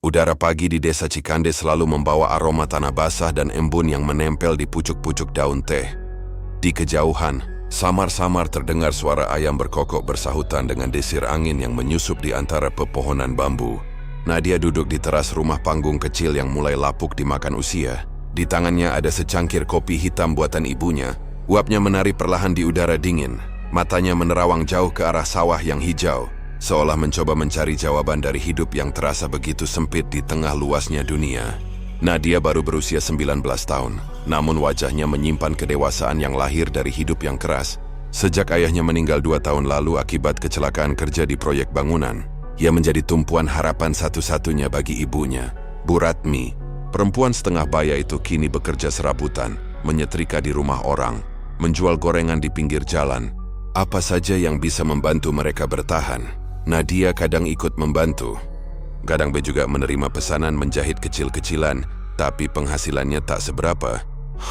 Udara pagi di desa Cikande selalu membawa aroma tanah basah dan embun yang menempel di pucuk-pucuk daun teh. Di kejauhan, samar-samar terdengar suara ayam berkokok bersahutan dengan desir angin yang menyusup di antara pepohonan bambu. Nadia duduk di teras rumah panggung kecil yang mulai lapuk dimakan usia. Di tangannya ada secangkir kopi hitam buatan ibunya. Uapnya menari perlahan di udara dingin. Matanya menerawang jauh ke arah sawah yang hijau, seolah mencoba mencari jawaban dari hidup yang terasa begitu sempit di tengah luasnya dunia. Nadia baru berusia 19 tahun, namun wajahnya menyimpan kedewasaan yang lahir dari hidup yang keras. Sejak ayahnya meninggal 2 tahun lalu akibat kecelakaan kerja di proyek bangunan, ia menjadi tumpuan harapan satu-satunya bagi ibunya, Bu Ratmi. Perempuan setengah baya itu kini bekerja serabutan, menyetrika di rumah orang, menjual gorengan di pinggir jalan. Apa saja yang bisa membantu mereka bertahan. Nadia kadang ikut membantu. Kadang be juga menerima pesanan menjahit kecil-kecilan, tapi penghasilannya tak seberapa.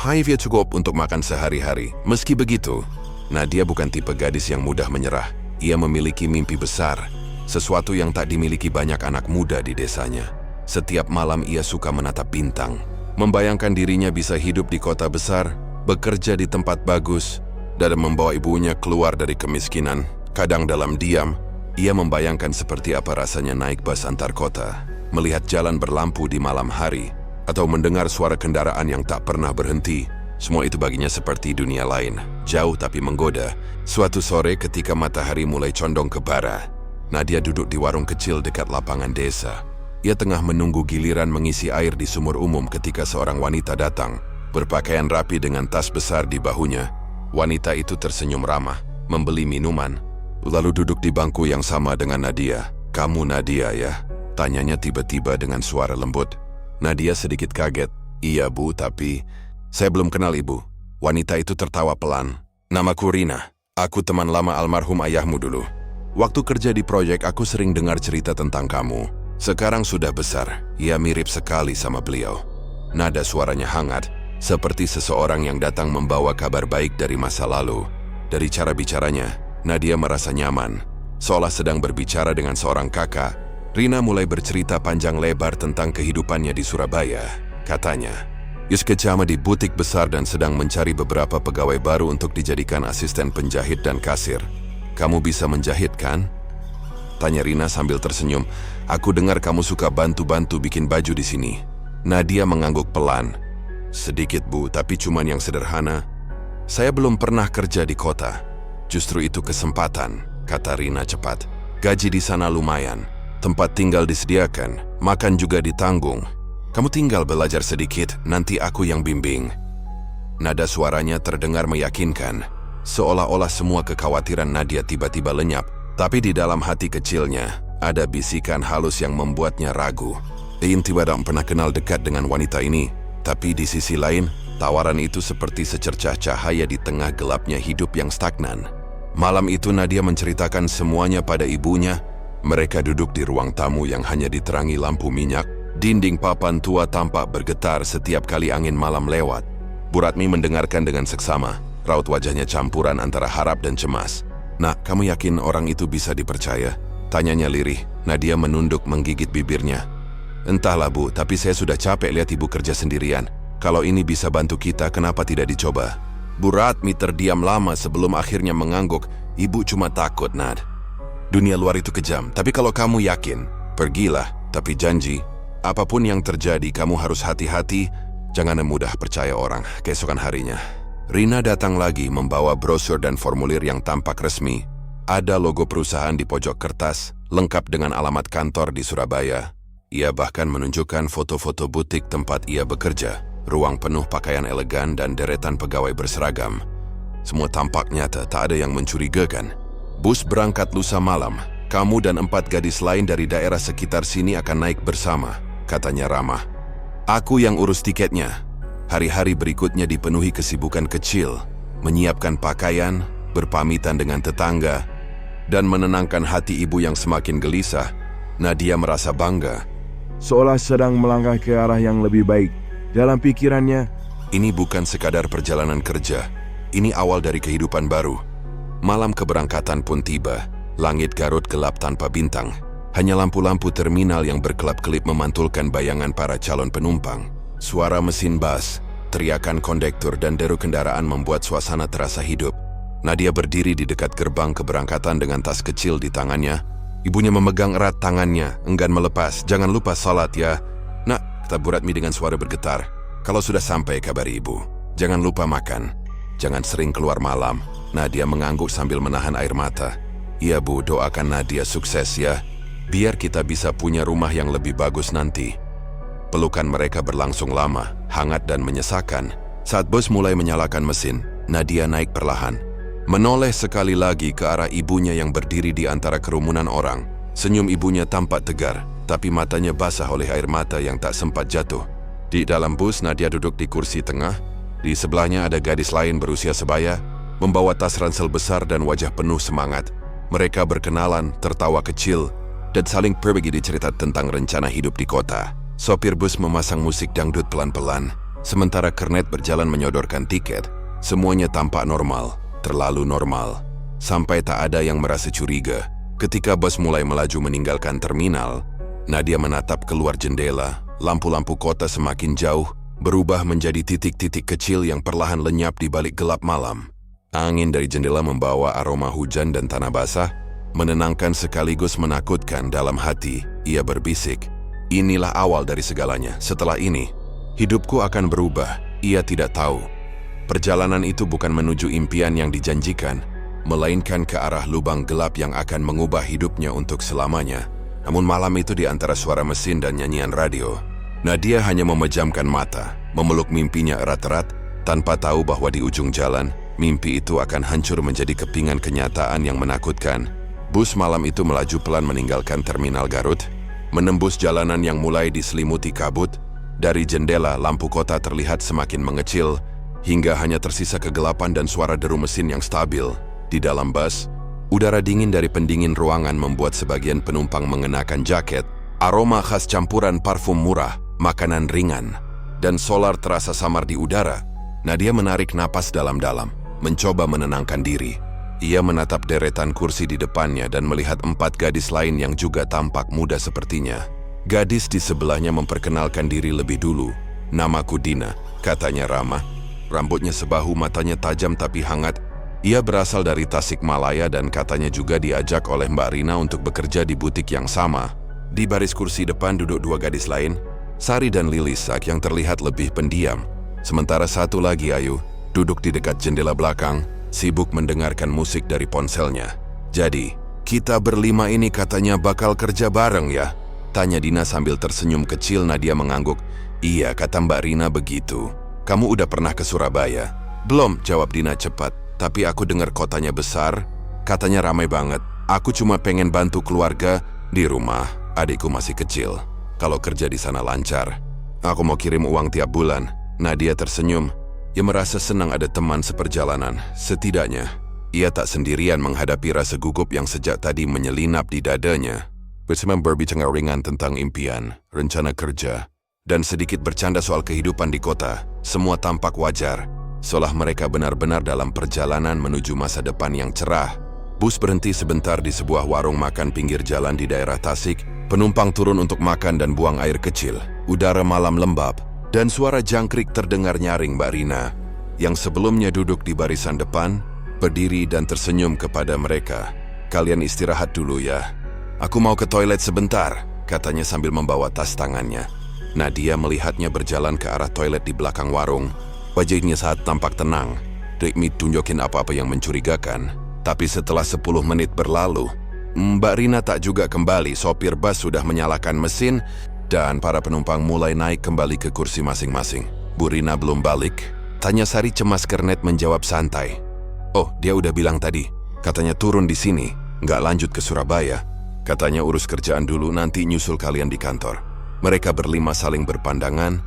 Hanya cukup untuk makan sehari-hari. Meski begitu, Nadia bukan tipe gadis yang mudah menyerah. Ia memiliki mimpi besar, sesuatu yang tak dimiliki banyak anak muda di desanya. Setiap malam ia suka menatap bintang, membayangkan dirinya bisa hidup di kota besar, bekerja di tempat bagus, dan membawa ibunya keluar dari kemiskinan. Kadang dalam diam, ia membayangkan seperti apa rasanya naik bus antar kota, melihat jalan berlampu di malam hari, atau mendengar suara kendaraan yang tak pernah berhenti. Semua itu baginya seperti dunia lain, jauh tapi menggoda. Suatu sore ketika matahari mulai condong ke barat, Nadia duduk di warung kecil dekat lapangan desa. Ia tengah menunggu giliran mengisi air di sumur umum ketika seorang wanita datang, berpakaian rapi dengan tas besar di bahunya. Wanita itu tersenyum ramah, membeli minuman, lalu duduk di bangku yang sama dengan Nadia. "Kamu Nadia ya?" tanyanya tiba-tiba dengan suara lembut. Nadia sedikit kaget. "Iya Bu, tapi saya belum kenal Ibu." Wanita itu tertawa pelan. "Namaku Rina. Aku teman lama almarhum ayahmu dulu. Waktu kerja di proyek aku sering dengar cerita tentang kamu. Sekarang sudah besar, ia mirip sekali sama beliau." Nada suaranya hangat, seperti seseorang yang datang membawa kabar baik dari masa lalu. Dari cara bicaranya, Nadia merasa nyaman, seolah sedang berbicara dengan seorang kakak. Rina mulai bercerita panjang lebar tentang kehidupannya di Surabaya. Katanya, ia kerja di butik besar dan sedang mencari beberapa pegawai baru untuk dijadikan asisten penjahit dan kasir. "Kamu bisa menjahit kan?" tanya Rina sambil tersenyum. "Aku dengar kamu suka bantu-bantu bikin baju di sini." Nadia mengangguk pelan. "Sedikit Bu, tapi cuman yang sederhana. Saya belum pernah kerja di kota." "Justru itu kesempatan," kata Rina cepat. "Gaji di sana lumayan, tempat tinggal disediakan, makan juga ditanggung. Kamu tinggal belajar sedikit, nanti aku yang bimbing." Nada suaranya terdengar meyakinkan, seolah-olah semua kekhawatiran Nadia tiba-tiba lenyap. Tapi di dalam hati kecilnya, ada bisikan halus yang membuatnya ragu. Ia tidak pernah kenal dekat dengan wanita ini. Tapi di sisi lain, tawaran itu seperti secercah cahaya di tengah gelapnya hidup yang stagnan. Malam itu Nadia menceritakan semuanya pada ibunya. Mereka duduk di ruang tamu yang hanya diterangi lampu minyak. Dinding papan tua tampak bergetar setiap kali angin malam lewat. Bu Ratmi mendengarkan dengan seksama, raut wajahnya campuran antara harap dan cemas. "Nak, kamu yakin orang itu bisa dipercaya?" tanyanya lirih. Nadia menunduk menggigit bibirnya. "Entahlah Bu, tapi saya sudah capek lihat Ibu kerja sendirian. Kalau ini bisa bantu kita, kenapa tidak dicoba?" Bu Ratmi terdiam lama sebelum akhirnya mengangguk. "Ibu cuma takut, Nad. Dunia luar itu kejam, tapi kalau kamu yakin, pergilah. Tapi janji, apapun yang terjadi, kamu harus hati-hati. Jangan mudah percaya orang." Keesokan harinya, Rina datang lagi membawa brosur dan formulir yang tampak resmi. Ada logo perusahaan di pojok kertas, lengkap dengan alamat kantor di Surabaya. Ia bahkan menunjukkan foto-foto butik tempat ia bekerja, ruang penuh pakaian elegan dan deretan pegawai berseragam. Semua tampak nyata, tak ada yang mencurigakan. "Bus berangkat lusa malam. Kamu dan 4 gadis lain dari daerah sekitar sini akan naik bersama," katanya ramah. "Aku yang urus tiketnya." Hari-hari berikutnya dipenuhi kesibukan kecil, menyiapkan pakaian, berpamitan dengan tetangga, dan menenangkan hati ibu yang semakin gelisah. Nadia merasa bangga, seolah sedang melangkah ke arah yang lebih baik. Dalam pikirannya, ini bukan sekadar perjalanan kerja, ini awal dari kehidupan baru. Malam keberangkatan pun tiba. Langit Garut gelap tanpa bintang. Hanya lampu-lampu terminal yang berkelap-kelip memantulkan bayangan para calon penumpang. Suara mesin bas, teriakan kondektur dan deru kendaraan membuat suasana terasa hidup. Nadia berdiri di dekat gerbang keberangkatan dengan tas kecil di tangannya. Ibunya memegang erat tangannya, enggan melepas. "Jangan lupa salat ya." "Nak," kata Bu Ratmi dengan suara bergetar. "Kalau sudah sampai kabari ibu. Jangan lupa makan. Jangan sering keluar malam." Nadia mengangguk sambil menahan air mata. "Iya Bu, doakan Nadia sukses ya. Biar kita bisa punya rumah yang lebih bagus nanti." Pelukan mereka berlangsung lama, hangat dan menyesakan. Saat bus mulai menyalakan mesin, Nadia naik perlahan. Menoleh sekali lagi ke arah ibunya yang berdiri di antara kerumunan orang. Senyum ibunya tampak tegar, tapi matanya basah oleh air mata yang tak sempat jatuh. Di dalam bus, Nadia duduk di kursi tengah. Di sebelahnya ada gadis lain berusia sebaya, membawa tas ransel besar dan wajah penuh semangat. Mereka berkenalan, tertawa kecil, dan saling berbagi cerita tentang rencana hidup di kota. Sopir bus memasang musik dangdut pelan-pelan, sementara kernet berjalan menyodorkan tiket. Semuanya tampak normal. Terlalu normal, sampai tak ada yang merasa curiga. Ketika bus mulai melaju meninggalkan terminal, Nadia menatap keluar jendela. Lampu-lampu kota semakin jauh, berubah menjadi titik-titik kecil yang perlahan lenyap di balik gelap malam. Angin dari jendela membawa aroma hujan dan tanah basah, menenangkan sekaligus menakutkan dalam hati. Ia berbisik, "Inilah awal dari segalanya. Setelah ini, hidupku akan berubah." Ia tidak tahu. Perjalanan itu bukan menuju impian yang dijanjikan, melainkan ke arah lubang gelap yang akan mengubah hidupnya untuk selamanya. Namun malam itu di antara suara mesin dan nyanyian radio, Nadia hanya memejamkan mata, memeluk mimpinya erat-erat, tanpa tahu bahwa di ujung jalan, mimpi itu akan hancur menjadi kepingan kenyataan yang menakutkan. Bus malam itu melaju pelan meninggalkan terminal Garut, menembus jalanan yang mulai diselimuti kabut. Dari jendela, lampu kota terlihat semakin mengecil, hingga hanya tersisa kegelapan dan suara deru mesin yang stabil. Di dalam bus, udara dingin dari pendingin ruangan membuat sebagian penumpang mengenakan jaket. Aroma khas campuran parfum murah, makanan ringan, dan solar terasa samar di udara. Nadia menarik napas dalam-dalam, mencoba menenangkan diri. Ia menatap deretan kursi di depannya dan melihat 4 gadis lain yang juga tampak muda sepertinya. Gadis di sebelahnya memperkenalkan diri lebih dulu. "Namaku Dina," katanya ramah. Rambutnya sebahu, matanya tajam tapi hangat. Ia berasal dari Tasikmalaya dan katanya juga diajak oleh Mbak Rina untuk bekerja di butik yang sama. Di baris kursi depan duduk 2 gadis lain, Sari dan Lilisak yang terlihat lebih pendiam. Sementara satu lagi, Ayu, duduk di dekat jendela belakang, sibuk mendengarkan musik dari ponselnya. "Jadi, kita berlima ini katanya bakal kerja bareng ya?" tanya Dina sambil tersenyum kecil. Nadia mengangguk. "Iya," kata Mbak Rina begitu. "Kamu udah pernah ke Surabaya?" "Belum," jawab Dina cepat. "Tapi aku dengar kotanya besar, katanya ramai banget. Aku cuma pengen bantu keluarga di rumah. Adikku masih kecil. Kalau kerja di sana lancar. Aku mau kirim uang tiap bulan." Nadia tersenyum. Ia merasa senang ada teman seperjalanan. Setidaknya, ia tak sendirian menghadapi rasa gugup yang sejak tadi menyelinap di dadanya. Bersama berbicara ringan tentang impian, rencana kerja, dan sedikit bercanda soal kehidupan di kota, semua tampak wajar, seolah mereka benar-benar dalam perjalanan menuju masa depan yang cerah. Bus berhenti sebentar di sebuah warung makan pinggir jalan di daerah Tasik. Penumpang turun untuk makan dan buang air kecil. Udara malam lembab, dan suara jangkrik terdengar nyaring Mbak Rina, yang sebelumnya duduk di barisan depan, berdiri dan tersenyum kepada mereka. "Kalian istirahat dulu ya. Aku mau ke toilet sebentar," katanya sambil membawa tas tangannya. Nadia melihatnya berjalan ke arah toilet di belakang warung. Wajahnya saat tampak tenang. Rikmi tunjukin apa-apa yang mencurigakan. Tapi setelah 10 menit berlalu, Mbak Rina tak juga kembali. Sopir bus sudah menyalakan mesin dan para penumpang mulai naik kembali ke kursi masing-masing. "Bu Rina belum balik?" tanya Sari cemas. Kernet menjawab santai. "Oh, dia udah bilang tadi. Katanya turun di sini, nggak lanjut ke Surabaya. Katanya urus kerjaan dulu, nanti nyusul kalian di kantor." Mereka berlima saling berpandangan.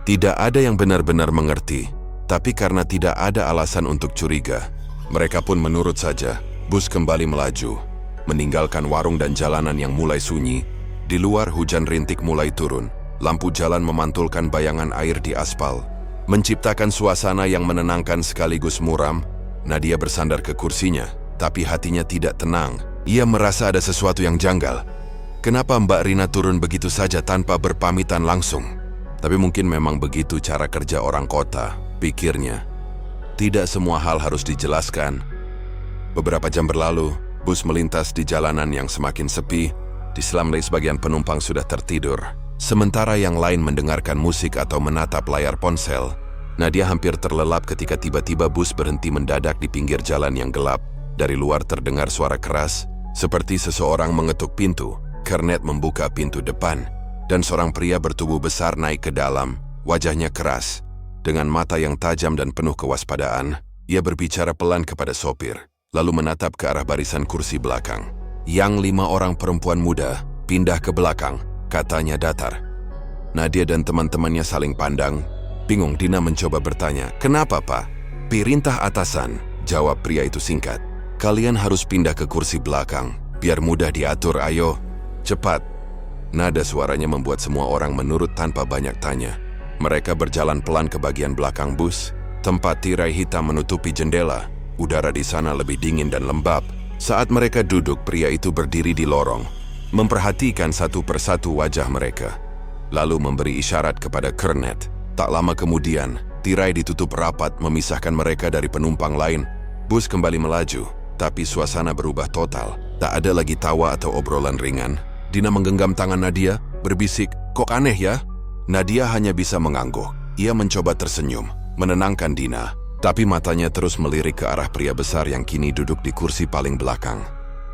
Tidak ada yang benar-benar mengerti, tapi karena tidak ada alasan untuk curiga, mereka pun menurut saja. Bus kembali melaju, meninggalkan warung dan jalanan yang mulai sunyi. Di luar hujan rintik mulai turun. Lampu jalan memantulkan bayangan air di aspal, menciptakan suasana yang menenangkan sekaligus muram. Nadia bersandar ke kursinya, tapi hatinya tidak tenang. Ia merasa ada sesuatu yang janggal. Kenapa Mbak Rina turun begitu saja tanpa berpamitan langsung? Tapi mungkin memang begitu cara kerja orang kota, pikirnya. Tidak semua hal harus dijelaskan. Beberapa jam berlalu, bus melintas di jalanan yang semakin sepi. Di Slamley sebagian penumpang sudah tertidur. Sementara yang lain mendengarkan musik atau menatap layar ponsel. Nadia hampir terlelap ketika tiba-tiba bus berhenti mendadak di pinggir jalan yang gelap. Dari luar terdengar suara keras, seperti seseorang mengetuk pintu. Kernet membuka pintu depan, dan seorang pria bertubuh besar naik ke dalam, wajahnya keras. Dengan mata yang tajam dan penuh kewaspadaan, ia berbicara pelan kepada sopir, lalu menatap ke arah barisan kursi belakang. Yang 5 orang perempuan muda pindah ke belakang, katanya datar. Nadia dan teman-temannya saling pandang. Bingung, Dina mencoba bertanya, "Kenapa, Pak?" "Perintah atasan," jawab pria itu singkat. "Kalian harus pindah ke kursi belakang, biar mudah diatur, ayo. Cepat." Nada suaranya membuat semua orang menurut tanpa banyak tanya. Mereka berjalan pelan ke bagian belakang bus, tempat tirai hitam menutupi jendela. Udara di sana lebih dingin dan lembab. Saat mereka duduk, pria itu berdiri di lorong, memperhatikan satu persatu wajah mereka, lalu memberi isyarat kepada Kernet. Tak lama kemudian, tirai ditutup rapat memisahkan mereka dari penumpang lain. Bus kembali melaju, tapi suasana berubah total. Tak ada lagi tawa atau obrolan ringan. Dina menggenggam tangan Nadia, berbisik, "Kok aneh ya?" Nadia hanya bisa mengangguk. Ia mencoba tersenyum, menenangkan Dina, tapi matanya terus melirik ke arah pria besar yang kini duduk di kursi paling belakang.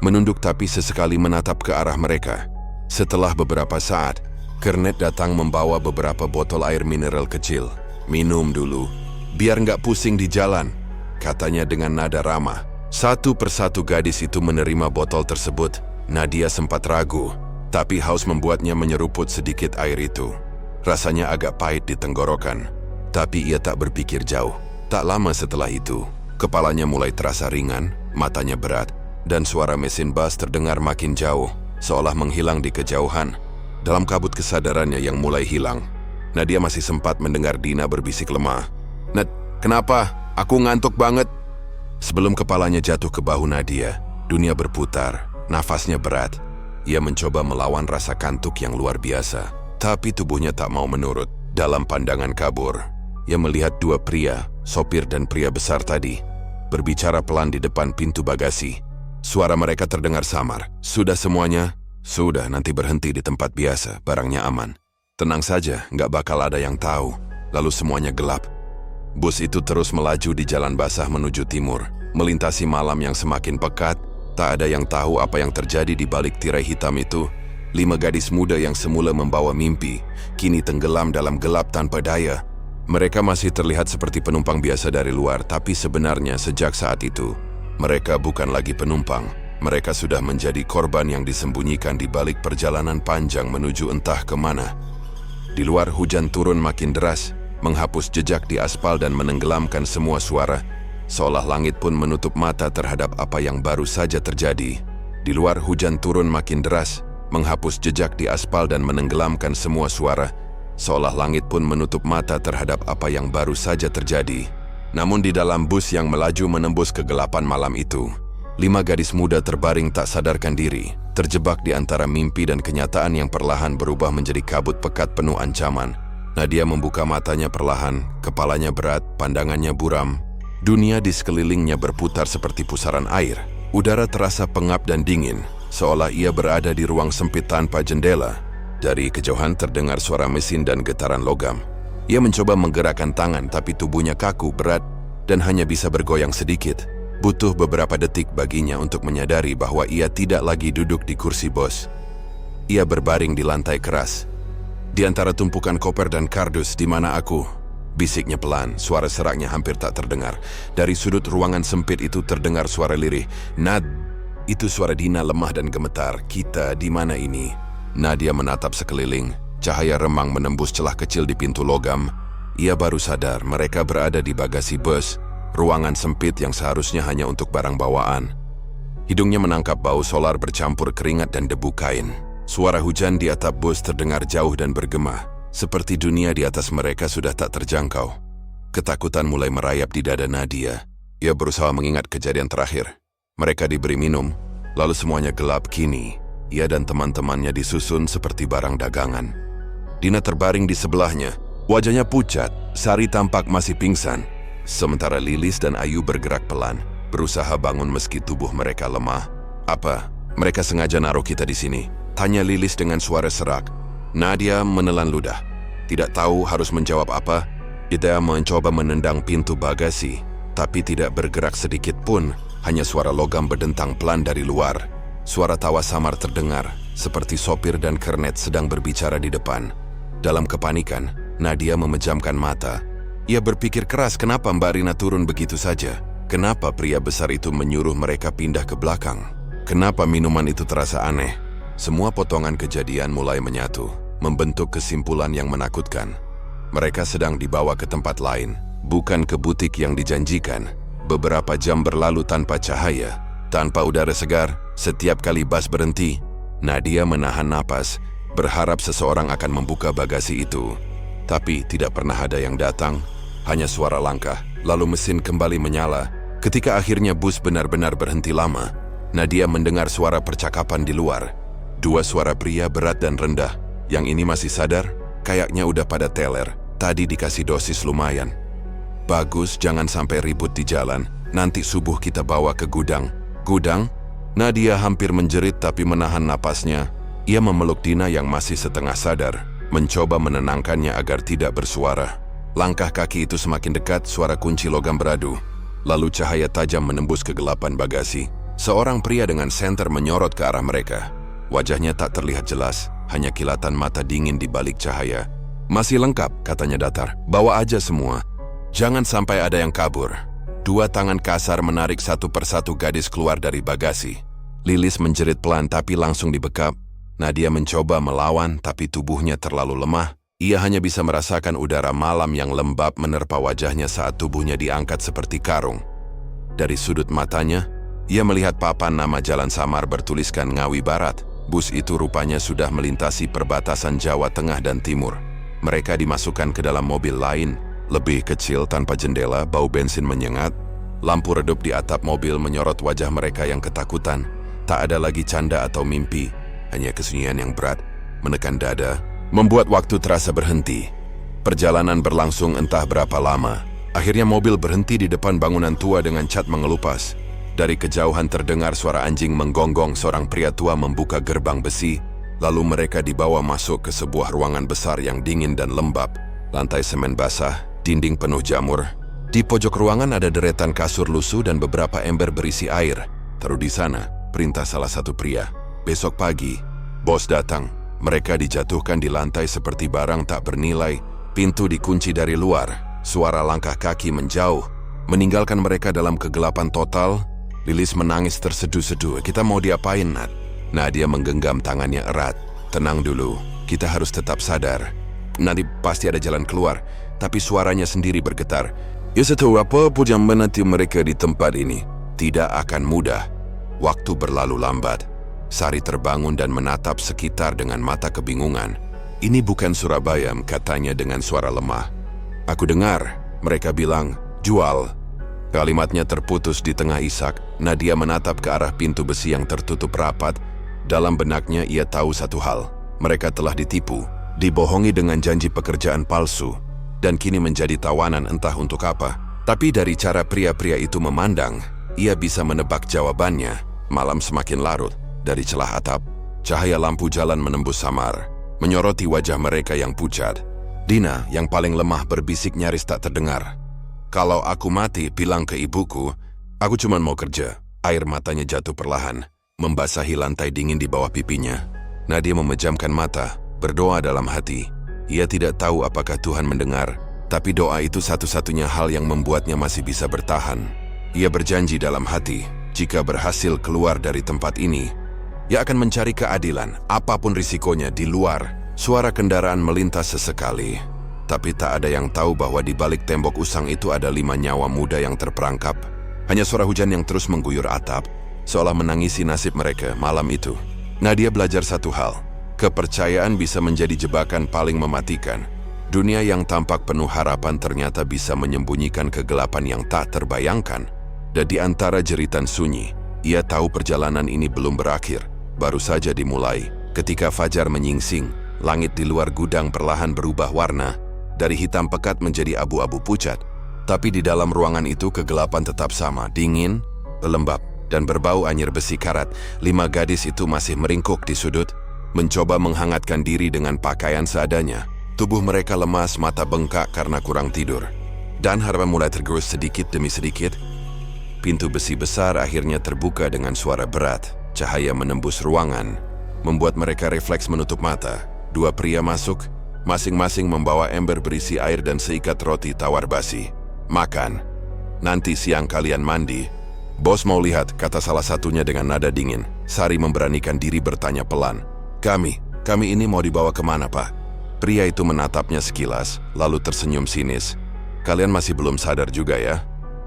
Menunduk tapi sesekali menatap ke arah mereka. Setelah beberapa saat, Kernet datang membawa beberapa botol air mineral kecil. "Minum dulu, biar nggak pusing di jalan," katanya dengan nada ramah. Satu persatu gadis itu menerima botol tersebut. Nadia sempat ragu, tapi haus membuatnya menyeruput sedikit air itu. Rasanya agak pahit di tenggorokan, tapi ia tak berpikir jauh. Tak lama setelah itu, kepalanya mulai terasa ringan, matanya berat, dan suara mesin bas terdengar makin jauh, seolah menghilang di kejauhan. Dalam kabut kesadarannya yang mulai hilang, Nadia masih sempat mendengar Dina berbisik lemah. "Nat, kenapa? Aku ngantuk banget." Sebelum kepalanya jatuh ke bahu Nadia, dunia berputar, nafasnya berat. Ia mencoba melawan rasa kantuk yang luar biasa, tapi tubuhnya tak mau menurut. Dalam pandangan kabur, ia melihat 2 pria, sopir dan pria besar tadi, berbicara pelan di depan pintu bagasi. Suara mereka terdengar samar. "Sudah semuanya?" "Sudah, nanti berhenti di tempat biasa, barangnya aman." "Tenang saja, nggak bakal ada yang tahu." Lalu semuanya gelap. Bus itu terus melaju di jalan basah menuju timur, melintasi malam yang semakin pekat. Tak ada yang tahu apa yang terjadi di balik tirai hitam itu. 5 gadis muda yang semula membawa mimpi, kini tenggelam dalam gelap tanpa daya. Mereka masih terlihat seperti penumpang biasa dari luar, tapi sebenarnya sejak saat itu, mereka bukan lagi penumpang. Mereka sudah menjadi korban yang disembunyikan di balik perjalanan panjang menuju entah kemana. Di luar hujan turun makin deras, menghapus jejak di aspal dan menenggelamkan semua suara, seolah langit pun menutup mata terhadap apa yang baru saja terjadi. Di luar hujan turun makin deras, menghapus jejak di aspal dan menenggelamkan semua suara, seolah langit pun menutup mata terhadap apa yang baru saja terjadi. Namun di dalam bus yang melaju menembus kegelapan malam itu, 5 gadis muda terbaring tak sadarkan diri, terjebak di antara mimpi dan kenyataan yang perlahan berubah menjadi kabut pekat penuh ancaman. Nadia membuka matanya perlahan, kepalanya berat, pandangannya buram. Dunia di sekelilingnya berputar seperti pusaran air. Udara terasa pengap dan dingin, seolah ia berada di ruang sempit tanpa jendela. Dari kejauhan terdengar suara mesin dan getaran logam. Ia mencoba menggerakkan tangan, tapi tubuhnya kaku, berat, dan hanya bisa bergoyang sedikit. Butuh beberapa detik baginya untuk menyadari bahwa ia tidak lagi duduk di kursi bos. Ia berbaring di lantai keras. "Di antara tumpukan koper dan kardus, di mana aku?" bisiknya pelan, suara seraknya hampir tak terdengar. Dari sudut ruangan sempit itu terdengar suara lirih. "Nad." Itu suara Dina lemah dan gemetar. "Kita di mana ini?" Nadia menatap sekeliling. Cahaya remang menembus celah kecil di pintu logam. Ia baru sadar mereka berada di bagasi bus, ruangan sempit yang seharusnya hanya untuk barang bawaan. Hidungnya menangkap bau solar bercampur keringat dan debu kain. Suara hujan di atap bus terdengar jauh dan bergema, seperti dunia di atas mereka sudah tak terjangkau. Ketakutan mulai merayap di dada Nadia. Ia berusaha mengingat kejadian terakhir. Mereka diberi minum, lalu semuanya gelap kini. Ia dan teman-temannya disusun seperti barang dagangan. Dina terbaring di sebelahnya. Wajahnya pucat, Sari tampak masih pingsan. Sementara Lilis dan Ayu bergerak pelan, berusaha bangun meski tubuh mereka lemah. "Apa? Mereka sengaja naruh kita di sini?" tanya Lilis dengan suara serak. Nadia menelan ludah. Tidak tahu harus menjawab apa. Dia mencoba menendang pintu bagasi, tapi tidak bergerak sedikit pun. Hanya suara logam berdentang pelan dari luar. Suara tawa samar terdengar, seperti sopir dan kernet sedang berbicara di depan. Dalam kepanikan, Nadia memejamkan mata. Ia berpikir keras kenapa Mbak Rina turun begitu saja. Kenapa pria besar itu menyuruh mereka pindah ke belakang? Kenapa minuman itu terasa aneh? Semua potongan kejadian mulai menyatu, membentuk kesimpulan yang menakutkan. Mereka sedang dibawa ke tempat lain, bukan ke butik yang dijanjikan. Beberapa jam berlalu tanpa cahaya, tanpa udara segar. Setiap kali bas berhenti, Nadia menahan napas, berharap seseorang akan membuka bagasi itu. Tapi tidak pernah ada yang datang, hanya suara langkah, lalu mesin kembali menyala. Ketika akhirnya bus benar-benar berhenti lama, Nadia mendengar suara percakapan di luar. Dua suara pria berat dan rendah. Yang ini masih sadar, kayaknya udah pada teler. Tadi dikasih dosis lumayan. "Bagus, jangan sampai ribut di jalan. Nanti subuh kita bawa ke gudang." "Gudang?" Nadia hampir menjerit tapi menahan napasnya. Ia memeluk Dina yang masih setengah sadar, mencoba menenangkannya agar tidak bersuara. Langkah kaki itu semakin dekat, suara kunci logam beradu. Lalu cahaya tajam menembus kegelapan bagasi. Seorang pria dengan senter menyorot ke arah mereka. Wajahnya tak terlihat jelas, hanya kilatan mata dingin di balik cahaya. "Masih lengkap," katanya datar. "Bawa aja semua. Jangan sampai ada yang kabur." Dua tangan kasar menarik satu persatu gadis keluar dari bagasi. Lilis menjerit pelan tapi langsung dibekap. Nadia mencoba melawan tapi tubuhnya terlalu lemah. Ia hanya bisa merasakan udara malam yang lembab menerpa wajahnya saat tubuhnya diangkat seperti karung. Dari sudut matanya, ia melihat papan nama jalan samar bertuliskan Ngawi Barat. Bus itu rupanya sudah melintasi perbatasan Jawa Tengah dan Timur. Mereka dimasukkan ke dalam mobil lain, lebih kecil tanpa jendela, bau bensin menyengat. Lampu redup di atap mobil menyorot wajah mereka yang ketakutan. Tak ada lagi canda atau mimpi, hanya kesunyian yang berat, menekan dada, membuat waktu terasa berhenti. Perjalanan berlangsung entah berapa lama. Akhirnya mobil berhenti di depan bangunan tua dengan cat mengelupas. Dari kejauhan terdengar suara anjing menggonggong. Seorang pria tua membuka gerbang besi, lalu mereka dibawa masuk ke sebuah ruangan besar yang dingin dan lembab. Lantai semen basah, dinding penuh jamur. Di pojok ruangan ada deretan kasur lusuh dan beberapa ember berisi air. Taruh di sana, perintah salah satu pria. Besok pagi, bos datang. Mereka dijatuhkan di lantai seperti barang tak bernilai. Pintu dikunci dari luar. Suara langkah kaki menjauh, meninggalkan mereka dalam kegelapan total. Lilis menangis terseduh-seduh. "Kita mau diapain, Nat?" Nadia menggenggam tangannya erat. "Tenang dulu, kita harus tetap sadar. Nanti pasti ada jalan keluar." Tapi suaranya sendiri bergetar. "Ya setahu apa pun yang menanti mereka di tempat ini, tidak akan mudah." Waktu berlalu lambat. Sari terbangun dan menatap sekitar dengan mata kebingungan. "Ini bukan Surabaya," katanya dengan suara lemah. "Aku dengar, mereka bilang, jual." Kalimatnya terputus di tengah isak. Nadia menatap ke arah pintu besi yang tertutup rapat. Dalam benaknya ia tahu satu hal. Mereka telah ditipu, dibohongi dengan janji pekerjaan palsu, dan kini menjadi tawanan entah untuk apa. Tapi dari cara pria-pria itu memandang, ia bisa menebak jawabannya. Malam semakin larut. Dari celah atap, cahaya lampu jalan menembus samar, menyoroti wajah mereka yang pucat. Dina, yang paling lemah, berbisik nyaris tak terdengar. "Kalau aku mati, bilang ke ibuku, aku cuma mau kerja." Air matanya jatuh perlahan, membasahi lantai dingin di bawah pipinya. Nadia memejamkan mata, berdoa dalam hati. Ia tidak tahu apakah Tuhan mendengar, tapi doa itu satu-satunya hal yang membuatnya masih bisa bertahan. Ia berjanji dalam hati, jika berhasil keluar dari tempat ini, ia akan mencari keadilan, apapun risikonya di luar. Suara kendaraan melintas sesekali, tapi tak ada yang tahu bahwa di balik tembok usang itu ada 5 nyawa muda yang terperangkap. Hanya suara hujan yang terus mengguyur atap, seolah menangisi nasib mereka malam itu. Nadia belajar satu hal, kepercayaan bisa menjadi jebakan paling mematikan. Dunia yang tampak penuh harapan ternyata bisa menyembunyikan kegelapan yang tak terbayangkan. Dan di antara jeritan sunyi, ia tahu perjalanan ini belum berakhir. baru saja dimulai. Ketika fajar menyingsing, langit di luar gudang perlahan berubah warna, dari hitam pekat menjadi abu-abu pucat. Tapi di dalam ruangan itu kegelapan tetap sama, dingin, lembab, dan berbau anyir besi karat. 5 gadis itu masih meringkuk di sudut, mencoba menghangatkan diri dengan pakaian seadanya. Tubuh mereka lemas, mata bengkak karena kurang tidur. Dan harapan mulai tergerus sedikit demi sedikit. Pintu besi besar akhirnya terbuka dengan suara berat. Cahaya menembus ruangan, membuat mereka refleks menutup mata. 2 pria masuk, masing-masing membawa ember berisi air dan seikat roti tawar basi. Makan. Nanti siang kalian mandi. Bos mau lihat, kata salah satunya dengan nada dingin. Sari memberanikan diri bertanya pelan. Kami ini mau dibawa kemana, Pak? Pria itu menatapnya sekilas, lalu tersenyum sinis. Kalian masih belum sadar juga ya?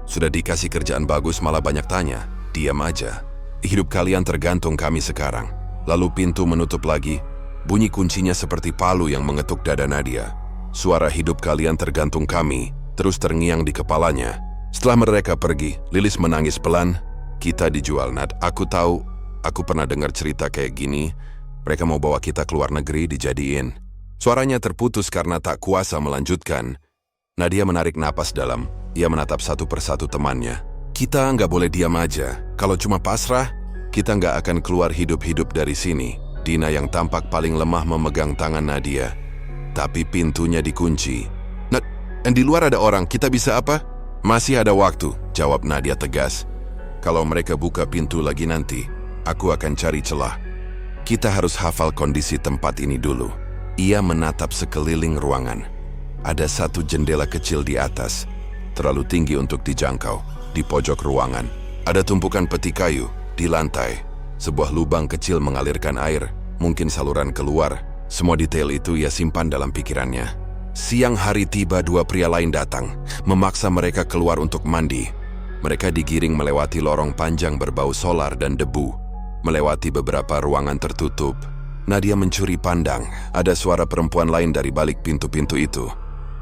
Sudah dikasih kerjaan bagus malah banyak tanya. Diam aja. Hidup kalian tergantung kami sekarang. Lalu pintu menutup lagi. Bunyi kuncinya seperti palu yang mengetuk dada Nadia. Suara hidup kalian tergantung kami, terus terngiang di kepalanya. Setelah mereka pergi, Lilis menangis pelan. Kita dijual, Nad. Aku tahu, aku pernah dengar cerita kayak gini. Mereka mau bawa kita ke luar negeri dijadiin. Suaranya terputus karena tak kuasa melanjutkan. Nadia menarik napas dalam. Ia menatap satu persatu temannya. Kita nggak boleh diam aja. Kalau cuma pasrah, kita nggak akan keluar hidup-hidup dari sini. Dina yang tampak paling lemah memegang tangan Nadia. Tapi pintunya dikunci. Dan di luar ada orang, kita bisa apa? Masih ada waktu, jawab Nadia tegas. Kalau mereka buka pintu lagi nanti, aku akan cari celah. Kita harus hafal kondisi tempat ini dulu. Ia menatap sekeliling ruangan. Ada satu jendela kecil di atas, terlalu tinggi untuk dijangkau. Di pojok ruangan, ada tumpukan peti kayu. Di lantai, sebuah lubang kecil mengalirkan air, mungkin saluran keluar. Semua detail itu ia simpan dalam pikirannya. Siang hari tiba, 2 pria lain datang, memaksa mereka keluar untuk mandi. Mereka digiring melewati lorong panjang berbau solar dan debu, melewati beberapa ruangan tertutup. Nadia mencuri pandang, ada suara perempuan lain dari balik pintu-pintu itu.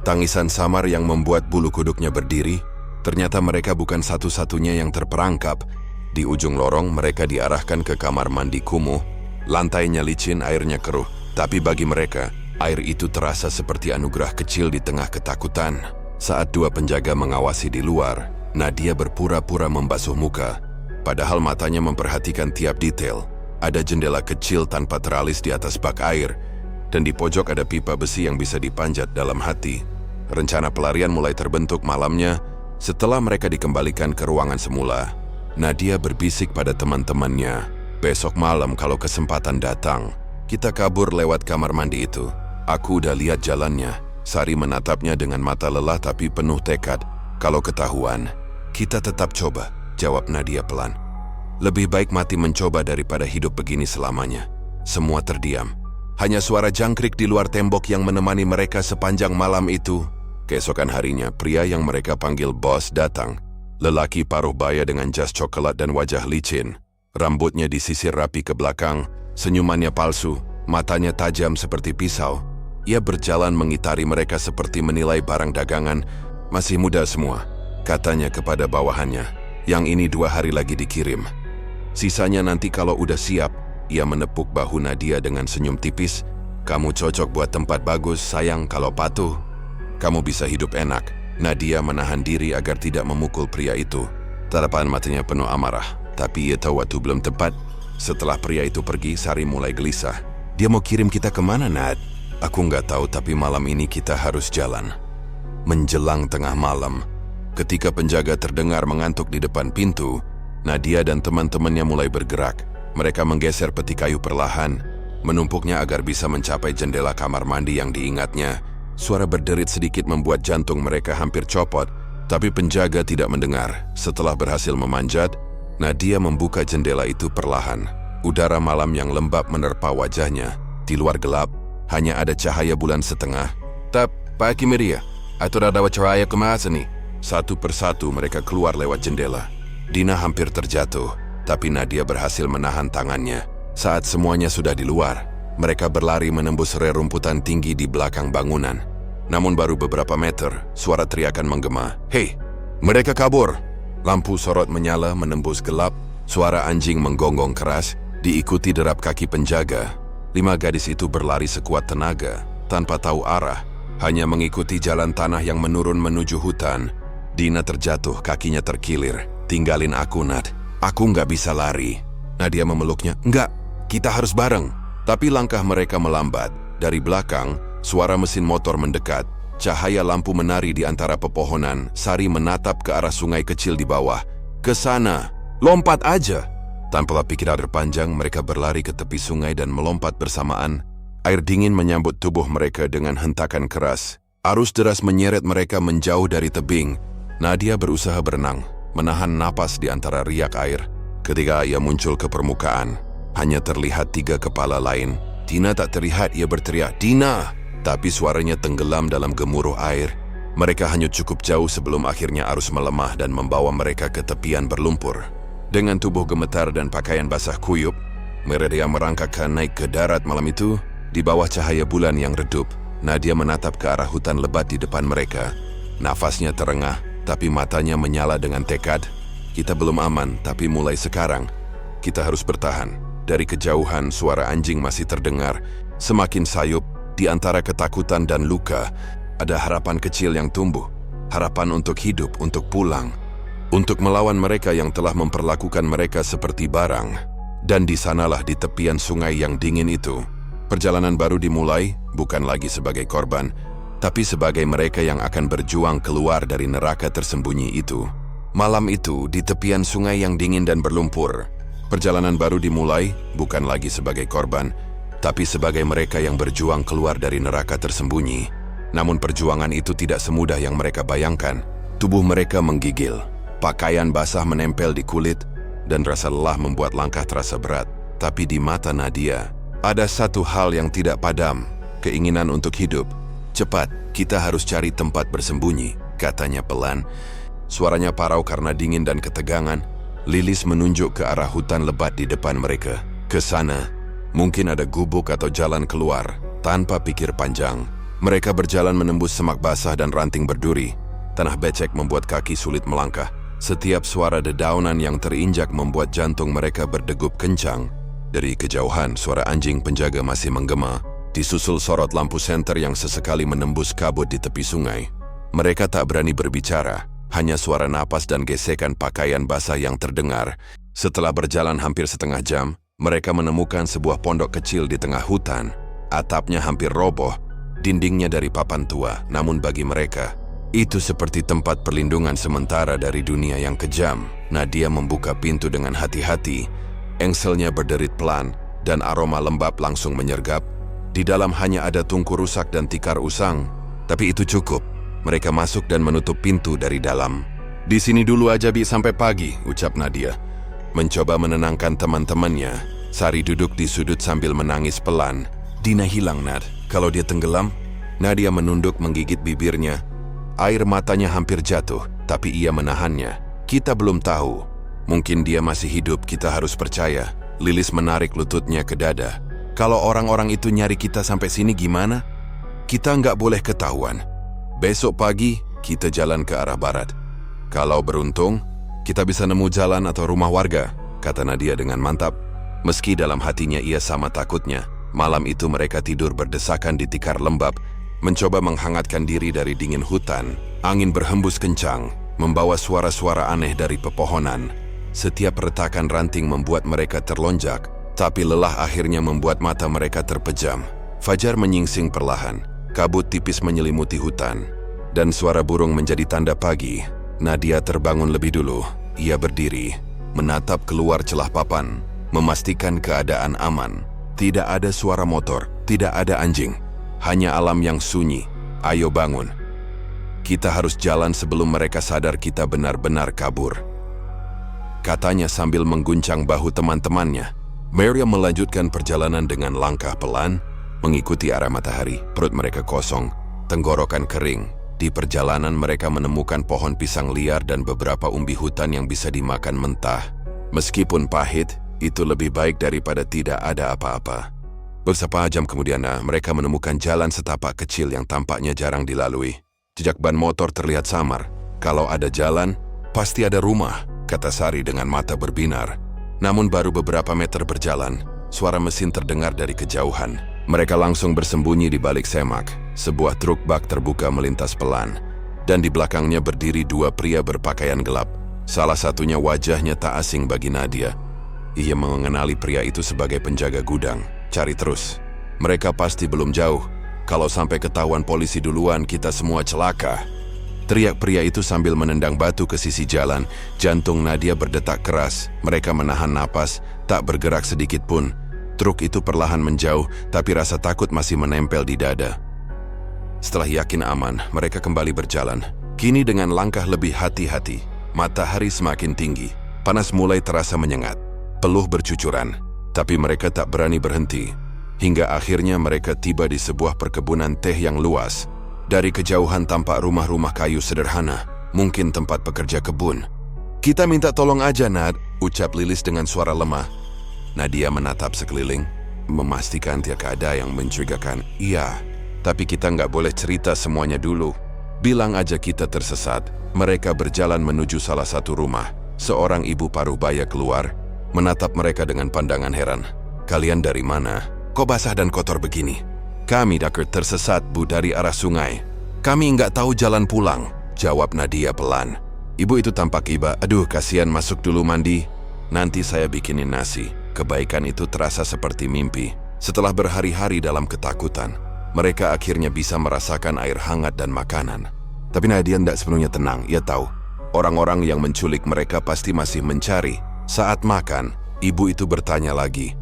Tangisan samar yang membuat bulu kuduknya berdiri. Ternyata mereka bukan satu-satunya yang terperangkap. Di ujung lorong mereka diarahkan ke kamar mandi kumuh. Lantainya licin, airnya keruh. Tapi bagi mereka, air itu terasa seperti anugerah kecil di tengah ketakutan. Saat 2 penjaga mengawasi di luar, Nadia berpura-pura membasuh muka. Padahal matanya memperhatikan tiap detail. Ada jendela kecil tanpa teralis di atas bak air, dan di pojok ada pipa besi yang bisa dipanjat dalam hati. Rencana pelarian mulai terbentuk malamnya. Setelah mereka dikembalikan ke ruangan semula, Nadia berbisik pada teman-temannya. Besok malam kalau kesempatan datang, kita kabur lewat kamar mandi itu. Aku udah lihat jalannya. Sari menatapnya dengan mata lelah tapi penuh tekad. Kalau ketahuan, kita tetap coba, jawab Nadia pelan. Lebih baik mati mencoba daripada hidup begini selamanya. Semua terdiam. Hanya suara jangkrik di luar tembok yang menemani mereka sepanjang malam itu. Keesokan harinya, pria yang mereka panggil bos datang. Lelaki paruh baya dengan jas coklat dan wajah licin. Rambutnya disisir rapi ke belakang, senyumannya palsu, matanya tajam seperti pisau. Ia berjalan mengitari mereka seperti menilai barang dagangan. Masih muda semua, katanya kepada bawahannya. Yang ini 2 hari lagi dikirim. Sisanya nanti kalau udah siap. Ia menepuk bahu Nadia dengan senyum tipis. Kamu cocok buat tempat bagus, sayang. Kalau patuh, kamu bisa hidup enak. Nadia menahan diri agar tidak memukul pria itu. Tatapan matanya penuh amarah, tapi ia tahu waktu belum tepat. Setelah pria itu pergi, Sari mulai gelisah. Dia mau kirim kita kemana, Nad? Aku nggak tahu, tapi malam ini kita harus jalan. Menjelang tengah malam, ketika penjaga terdengar mengantuk di depan pintu, Nadia dan teman-temannya mulai bergerak. Mereka menggeser peti kayu perlahan, menumpuknya agar bisa mencapai jendela kamar mandi yang diingatnya. Suara berderit sedikit membuat jantung mereka hampir copot, tapi penjaga tidak mendengar. Setelah berhasil memanjat, Nadia membuka jendela itu perlahan. Udara malam yang lembab menerpa wajahnya. Di luar gelap, hanya ada cahaya bulan setengah. Pak Kimiria, atau ada cahaya kemasa nih? Satu persatu mereka keluar lewat jendela. Dina hampir terjatuh, tapi Nadia berhasil menahan tangannya. Saat semuanya sudah di luar, mereka berlari menembus rerumputan tinggi di belakang bangunan. Namun baru beberapa meter, suara teriakan menggema. Hei, mereka kabur! Lampu sorot menyala menembus gelap, suara anjing menggonggong keras. Diikuti derap kaki penjaga, 5 gadis itu berlari sekuat tenaga, tanpa tahu arah, hanya mengikuti jalan tanah yang menurun menuju hutan. Dina terjatuh, kakinya terkilir. "Tinggalin aku, Nad. Aku nggak bisa lari." Nadia memeluknya. "Enggak, kita harus bareng." Tapi langkah mereka melambat. Dari belakang, suara mesin motor mendekat. Cahaya lampu menari di antara pepohonan. Sari menatap ke arah sungai kecil di bawah. "Ke sana, lompat aja." Tanpa pikir panjang, mereka berlari ke tepi sungai dan melompat bersamaan. Air dingin menyambut tubuh mereka dengan hentakan keras. Arus deras menyeret mereka menjauh dari tebing. Nadia berusaha berenang, menahan napas di antara riak air. Ketika ia muncul ke permukaan, hanya terlihat 3 kepala lain. Dina tak terlihat, ia berteriak, "Dina!" Tapi suaranya tenggelam dalam gemuruh air. Mereka hanyut cukup jauh sebelum akhirnya arus melemah dan membawa mereka ke tepian berlumpur. Dengan tubuh gemetar dan pakaian basah kuyup, mereka merangkakkan naik ke darat malam itu. Di bawah cahaya bulan yang redup, Nadia menatap ke arah hutan lebat di depan mereka. Nafasnya terengah, tapi matanya menyala dengan tekad. "Kita belum aman, tapi mulai sekarang, kita harus bertahan." Dari kejauhan, suara anjing masih terdengar. Semakin sayup, di antara ketakutan dan luka, ada harapan kecil yang tumbuh. Harapan untuk hidup, untuk pulang. Untuk melawan mereka yang telah memperlakukan mereka seperti barang. Dan di sanalah di tepian sungai yang dingin itu, perjalanan baru dimulai, bukan lagi sebagai korban, tapi sebagai mereka yang akan berjuang keluar dari neraka tersembunyi itu. Malam itu, di tepian sungai yang dingin dan berlumpur, perjalanan baru dimulai, bukan lagi sebagai korban, tapi sebagai mereka yang berjuang keluar dari neraka tersembunyi. Namun perjuangan itu tidak semudah yang mereka bayangkan. Tubuh mereka menggigil. Pakaian basah menempel di kulit, dan rasa lelah membuat langkah terasa berat. Tapi di mata Nadia, ada satu hal yang tidak padam, keinginan untuk hidup. "Cepat, kita harus cari tempat bersembunyi," katanya pelan. Suaranya parau karena dingin dan ketegangan. Lilis menunjuk ke arah hutan lebat di depan mereka. Ke sana, mungkin ada gubuk atau jalan keluar. Tanpa pikir panjang, mereka berjalan menembus semak basah dan ranting berduri. Tanah becek membuat kaki sulit melangkah. Setiap suara dedaunan yang terinjak membuat jantung mereka berdegup kencang. Dari kejauhan, suara anjing penjaga masih menggema, disusul sorot lampu senter yang sesekali menembus kabut di tepi sungai. Mereka tak berani berbicara, hanya suara napas dan gesekan pakaian basah yang terdengar. Setelah berjalan hampir setengah jam, mereka menemukan sebuah pondok kecil di tengah hutan. Atapnya hampir roboh, dindingnya dari papan tua, namun bagi mereka, itu seperti tempat perlindungan sementara dari dunia yang kejam. Nadia membuka pintu dengan hati-hati. Engselnya berderit pelan, dan aroma lembab langsung menyergap. Di dalam hanya ada tungku rusak dan tikar usang. Tapi itu cukup. Mereka masuk dan menutup pintu dari dalam. "Di sini dulu aja, Bi, sampai pagi," ucap Nadia. Mencoba menenangkan teman-temannya, Sari duduk di sudut sambil menangis pelan. "Dina hilang, Nad. Kalau dia tenggelam..." Nadia menunduk menggigit bibirnya. Air matanya hampir jatuh, tapi ia menahannya. "Kita belum tahu. Mungkin dia masih hidup, kita harus percaya." Lilis menarik lututnya ke dada. "Kalau orang-orang itu nyari kita sampai sini gimana? Kita nggak boleh ketahuan. Besok pagi, kita jalan ke arah barat. Kalau beruntung, kita bisa nemu jalan atau rumah warga," kata Nadia dengan mantap. Meski dalam hatinya ia sama takutnya. Malam itu mereka tidur berdesakan di tikar lembab, mencoba menghangatkan diri dari dingin hutan. Angin berhembus kencang, membawa suara-suara aneh dari pepohonan. Setiap retakan ranting membuat mereka terlonjak, tapi lelah akhirnya membuat mata mereka terpejam. Fajar menyingsing perlahan, kabut tipis menyelimuti hutan, dan suara burung menjadi tanda pagi. Nadia terbangun lebih dulu. Ia berdiri, menatap keluar celah papan, memastikan keadaan aman. Tidak ada suara motor, tidak ada anjing. Hanya alam yang sunyi. "Ayo bangun. Kita harus jalan sebelum mereka sadar kita benar-benar kabur," katanya sambil mengguncang bahu teman-temannya. Miriam melanjutkan perjalanan dengan langkah pelan, mengikuti arah matahari. Perut mereka kosong, tenggorokan kering. Di perjalanan mereka menemukan pohon pisang liar dan beberapa umbi hutan yang bisa dimakan mentah. Meskipun pahit, itu lebih baik daripada tidak ada apa-apa. Beberapa jam kemudian, mereka menemukan jalan setapak kecil yang tampaknya jarang dilalui. Jejak ban motor terlihat samar. "Kalau ada jalan, pasti ada rumah," kata Sari dengan mata berbinar. Namun baru beberapa meter berjalan, suara mesin terdengar dari kejauhan. Mereka langsung bersembunyi di balik semak. Sebuah truk bak terbuka melintas pelan, dan di belakangnya berdiri dua pria berpakaian gelap. Salah satunya wajahnya tak asing bagi Nadia. Ia mengenali pria itu sebagai penjaga gudang. Cari terus. Mereka pasti belum jauh. Kalau sampai ketahuan polisi duluan, kita semua celaka. Teriak pria itu sambil menendang batu ke sisi jalan. Jantung Nadia berdetak keras. Mereka menahan napas, tak bergerak sedikit pun. Truk itu perlahan menjauh, tapi rasa takut masih menempel di dada. Setelah yakin aman, mereka kembali berjalan. Kini dengan langkah lebih hati-hati. Matahari semakin tinggi. Panas mulai terasa menyengat. Peluh bercucuran. Tapi mereka tak berani berhenti. Hingga akhirnya mereka tiba di sebuah perkebunan teh yang luas. Dari kejauhan tampak rumah-rumah kayu sederhana. Mungkin tempat pekerja kebun. "Kita minta tolong aja, Nad," ucap Lilis dengan suara lemah. Nadia menatap sekeliling, memastikan tiada ada yang mencurigakan. "Iya, tapi kita nggak boleh cerita semuanya dulu. Bilang aja kita tersesat." Mereka berjalan menuju salah satu rumah. Seorang ibu paruh baya keluar, menatap mereka dengan pandangan heran. "Kalian dari mana? Kok basah dan kotor begini?" "Kami dakar tersesat, Bu, dari arah sungai. Kami nggak tahu jalan pulang," jawab Nadia pelan. Ibu itu tampak iba. "Aduh, kasihan, masuk dulu mandi. Nanti saya bikinin nasi." Kebaikan itu terasa seperti mimpi. Setelah berhari-hari dalam ketakutan, mereka akhirnya bisa merasakan air hangat dan makanan. Tapi Nadia tidak sepenuhnya tenang. Ia tahu, orang-orang yang menculik mereka pasti masih mencari. Saat makan, ibu itu bertanya lagi,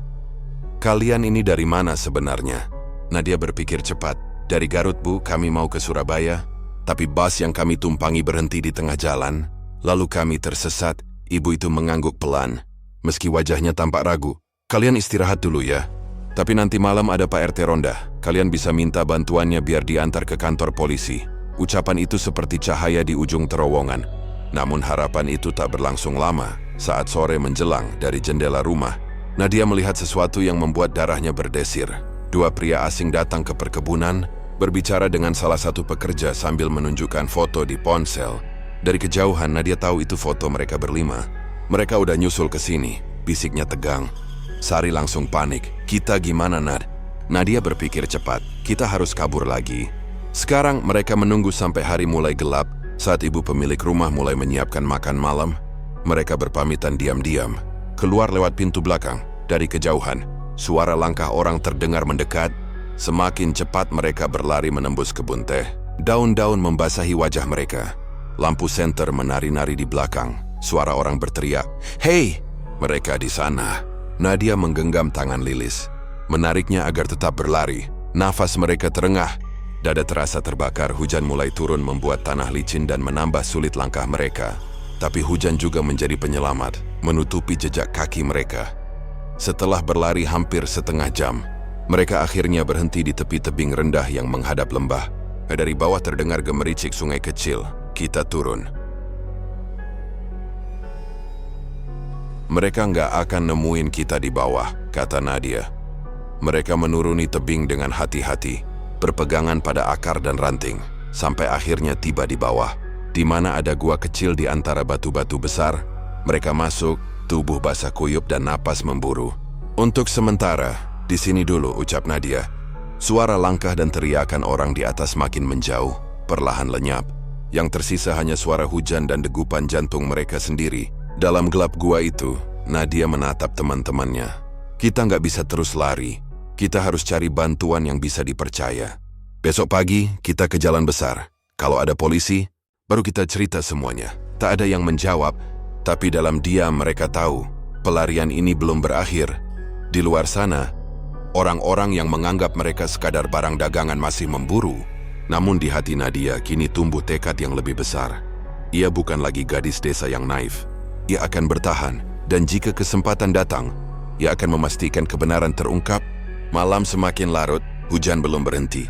"Kalian ini dari mana sebenarnya?" Nadia berpikir cepat. "Dari Garut, Bu, kami mau ke Surabaya. Tapi bus yang kami tumpangi berhenti di tengah jalan. Lalu kami tersesat." Ibu itu mengangguk pelan, meski wajahnya tampak ragu. "Kalian istirahat dulu ya. Tapi nanti malam ada Pak RT Ronda. Kalian bisa minta bantuannya biar diantar ke kantor polisi." Ucapan itu seperti cahaya di ujung terowongan. Namun harapan itu tak berlangsung lama. Saat sore menjelang dari jendela rumah, Nadia melihat sesuatu yang membuat darahnya berdesir. Dua pria asing datang ke perkebunan, berbicara dengan salah satu pekerja sambil menunjukkan foto di ponsel. Dari kejauhan, Nadia tahu itu foto mereka berlima. "Mereka udah nyusul ke sini," bisiknya tegang. Sari langsung panik. "Kita gimana, Nad?" Nadia berpikir cepat. "Kita harus kabur lagi." Sekarang mereka menunggu sampai hari mulai gelap. Saat ibu pemilik rumah mulai menyiapkan makan malam, mereka berpamitan diam-diam. Keluar lewat pintu belakang. Dari kejauhan, suara langkah orang terdengar mendekat. Semakin cepat mereka berlari menembus kebun teh. Daun-daun membasahi wajah mereka. Lampu senter menari-nari di belakang. Suara orang berteriak, "Hei, mereka di sana." Nadia menggenggam tangan Lilis, menariknya agar tetap berlari. Nafas mereka terengah. Dada terasa terbakar. Hujan mulai turun membuat tanah licin dan menambah sulit langkah mereka. Tapi hujan juga menjadi penyelamat, menutupi jejak kaki mereka. Setelah berlari hampir setengah jam, mereka akhirnya berhenti di tepi tebing rendah yang menghadap lembah. Dari bawah terdengar gemericik sungai kecil. "Kita turun." "Mereka nggak akan nemuin kita di bawah," kata Nadia. Mereka menuruni tebing dengan hati-hati, berpegangan pada akar dan ranting, sampai akhirnya tiba di bawah, di mana ada gua kecil di antara batu-batu besar. Mereka masuk, tubuh basah kuyup dan napas memburu. "Untuk sementara, di sini dulu," ucap Nadia. Suara langkah dan teriakan orang di atas makin menjauh, perlahan lenyap. Yang tersisa hanya suara hujan dan degupan jantung mereka sendiri. Dalam gelap gua itu, Nadia menatap teman-temannya. "Kita nggak bisa terus lari. Kita harus cari bantuan yang bisa dipercaya. Besok pagi, kita ke jalan besar. Kalau ada polisi, baru kita cerita semuanya." Tak ada yang menjawab, tapi dalam diam mereka tahu, pelarian ini belum berakhir. Di luar sana, orang-orang yang menganggap mereka sekadar barang dagangan masih memburu. Namun di hati Nadia kini tumbuh tekad yang lebih besar. Ia bukan lagi gadis desa yang naif. Ia akan bertahan, dan jika kesempatan datang, ia akan memastikan kebenaran terungkap. Malam semakin larut, hujan belum berhenti.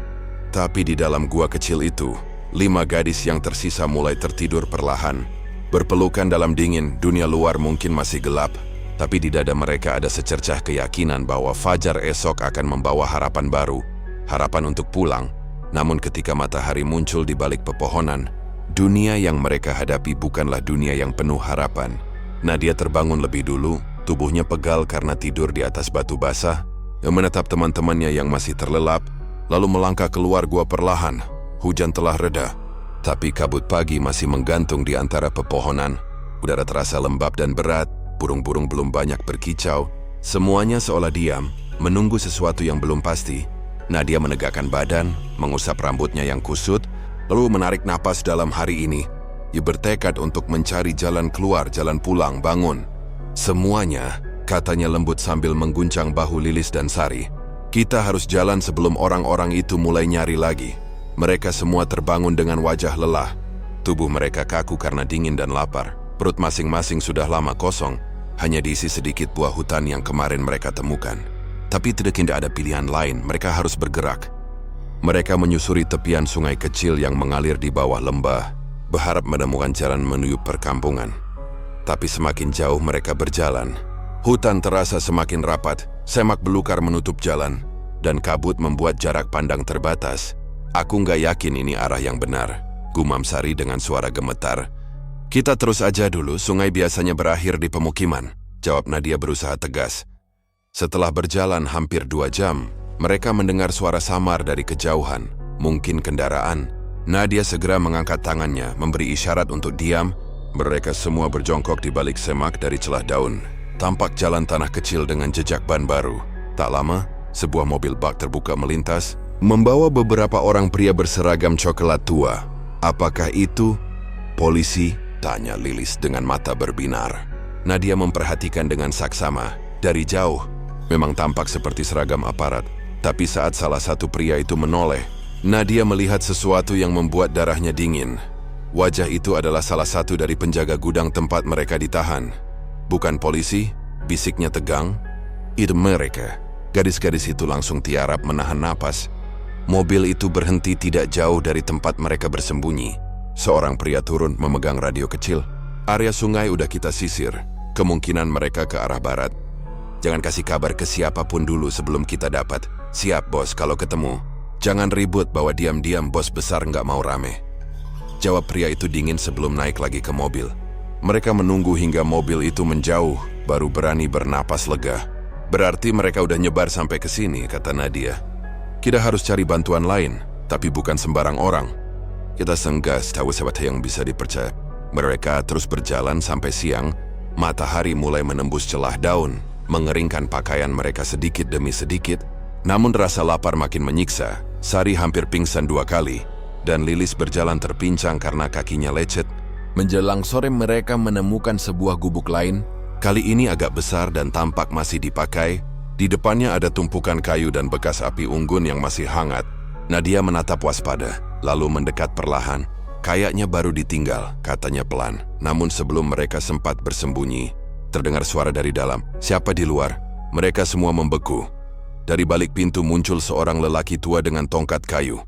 Tapi di dalam gua kecil itu, 5 gadis yang tersisa mulai tertidur perlahan. Berpelukan dalam dingin, dunia luar mungkin masih gelap. Tapi di dada mereka ada secercah keyakinan bahwa fajar esok akan membawa harapan baru. Harapan untuk pulang. Namun ketika matahari muncul di balik pepohonan, dunia yang mereka hadapi bukanlah dunia yang penuh harapan. Nadia terbangun lebih dulu. Tubuhnya pegal karena tidur di atas batu basah, menatap teman-temannya yang masih terlelap, lalu melangkah keluar gua perlahan. Hujan telah reda, tapi kabut pagi masih menggantung di antara pepohonan. Udara terasa lembab dan berat, burung-burung belum banyak berkicau. Semuanya seolah diam, menunggu sesuatu yang belum pasti. Nadia menegakkan badan, mengusap rambutnya yang kusut, lalu menarik napas dalam hari ini. Ia bertekad untuk mencari jalan keluar, jalan pulang, bangun. Semuanya, katanya lembut sambil mengguncang bahu Lilis dan Sari. Kita harus jalan sebelum orang-orang itu mulai nyari lagi. Mereka semua terbangun dengan wajah lelah. Tubuh mereka kaku karena dingin dan lapar. Perut masing-masing sudah lama kosong, hanya diisi sedikit buah hutan yang kemarin mereka temukan. Tapi tidak ada pilihan lain, mereka harus bergerak. Mereka menyusuri tepian sungai kecil yang mengalir di bawah lembah, berharap menemukan jalan menuju perkampungan. Tapi semakin jauh mereka berjalan, hutan terasa semakin rapat, semak belukar menutup jalan, dan kabut membuat jarak pandang terbatas. Aku nggak yakin ini arah yang benar, gumam Sari dengan suara gemetar. Kita terus aja dulu, sungai biasanya berakhir di pemukiman, jawab Nadia berusaha tegas. Setelah berjalan hampir 2 jam, mereka mendengar suara samar dari kejauhan, mungkin kendaraan. Nadia segera mengangkat tangannya, memberi isyarat untuk diam. Mereka semua berjongkok di balik semak dari celah daun. Tampak jalan tanah kecil dengan jejak ban baru. Tak lama, sebuah mobil bak terbuka melintas, membawa beberapa orang pria berseragam coklat tua. Apakah itu polisi? Tanya Lilis dengan mata berbinar. Nadia memperhatikan dengan saksama. Dari jauh, memang tampak seperti seragam aparat. Tapi saat salah satu pria itu menoleh, Nadia melihat sesuatu yang membuat darahnya dingin. Wajah itu adalah salah satu dari penjaga gudang tempat mereka ditahan. Bukan polisi, bisiknya tegang. Itu mereka. Gadis-gadis itu langsung tiarap menahan napas. Mobil itu berhenti tidak jauh dari tempat mereka bersembunyi. Seorang pria turun memegang radio kecil. Area sungai udah kita sisir. Kemungkinan mereka ke arah barat. Jangan kasih kabar ke siapapun dulu sebelum kita dapat. Siap bos kalau ketemu. Jangan ribut bawa diam-diam, bos besar nggak mau rame. Jawab pria itu dingin sebelum naik lagi ke mobil. Mereka menunggu hingga mobil itu menjauh, baru berani bernapas lega. Berarti mereka udah nyebar sampai ke sini, kata Nadia. Kita harus cari bantuan lain, tapi bukan sembarang orang. Kita senggas tahu siapa yang bisa dipercaya. Mereka terus berjalan sampai siang. Matahari mulai menembus celah daun, mengeringkan pakaian mereka sedikit demi sedikit. Namun rasa lapar makin menyiksa. Sari hampir pingsan 2 kali, dan Lilis berjalan terpincang karena kakinya lecet. Menjelang sore mereka menemukan sebuah gubuk lain. Kali ini agak besar dan tampak masih dipakai. Di depannya ada tumpukan kayu dan bekas api unggun yang masih hangat. Nadia menatap waspada, lalu mendekat perlahan. Kayaknya baru ditinggal, katanya pelan. Namun sebelum mereka sempat bersembunyi, terdengar suara dari dalam. Siapa di luar? Mereka semua membeku. Dari balik pintu muncul seorang lelaki tua dengan tongkat kayu.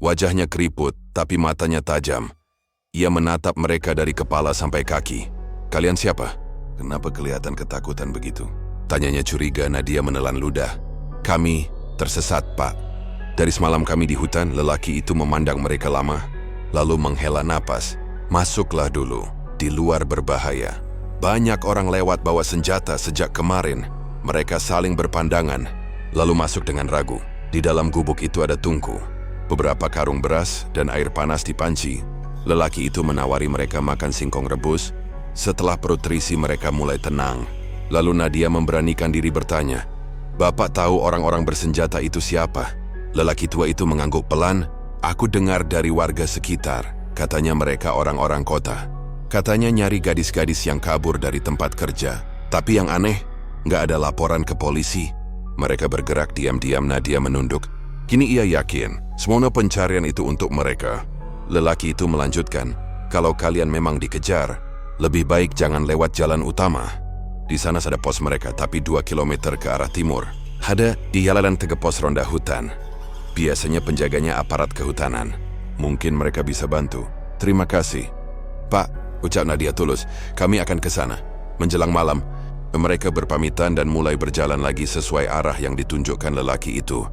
Wajahnya keriput, tapi matanya tajam. Ia menatap mereka dari kepala sampai kaki. Kalian siapa? Kenapa kelihatan ketakutan begitu? Tanyanya curiga. Nadia menelan ludah. Kami tersesat, Pak. Dari semalam kami di hutan. Lelaki itu memandang mereka lama, lalu menghela napas. Masuklah dulu, di luar berbahaya. Banyak orang lewat bawa senjata sejak kemarin. Mereka saling berpandangan, lalu masuk dengan ragu. Di dalam gubuk itu ada tungku, beberapa karung beras, dan air panas di panci. Lelaki itu menawari mereka makan singkong rebus. Setelah perut terisi mereka mulai tenang. Lalu Nadia memberanikan diri bertanya, Bapak tahu orang-orang bersenjata itu siapa? Lelaki tua itu mengangguk pelan. Aku dengar dari warga sekitar. Katanya mereka orang-orang kota. Katanya nyari gadis-gadis yang kabur dari tempat kerja. Tapi yang aneh, nggak ada laporan ke polisi. Mereka bergerak diam-diam. Nadia menunduk. Kini ia yakin, semua pencarian itu untuk mereka. Lelaki itu melanjutkan, kalau kalian memang dikejar, lebih baik jangan lewat jalan utama. Di sana ada pos mereka, tapi 2 kilometer ke arah timur. Ada di jalanan tegak pos ronda hutan. Biasanya penjaganya aparat kehutanan. Mungkin mereka bisa bantu. Terima kasih. Pak, ucap Nadia tulus, kami akan ke sana. Menjelang malam, mereka berpamitan dan mulai berjalan lagi sesuai arah yang ditunjukkan lelaki itu.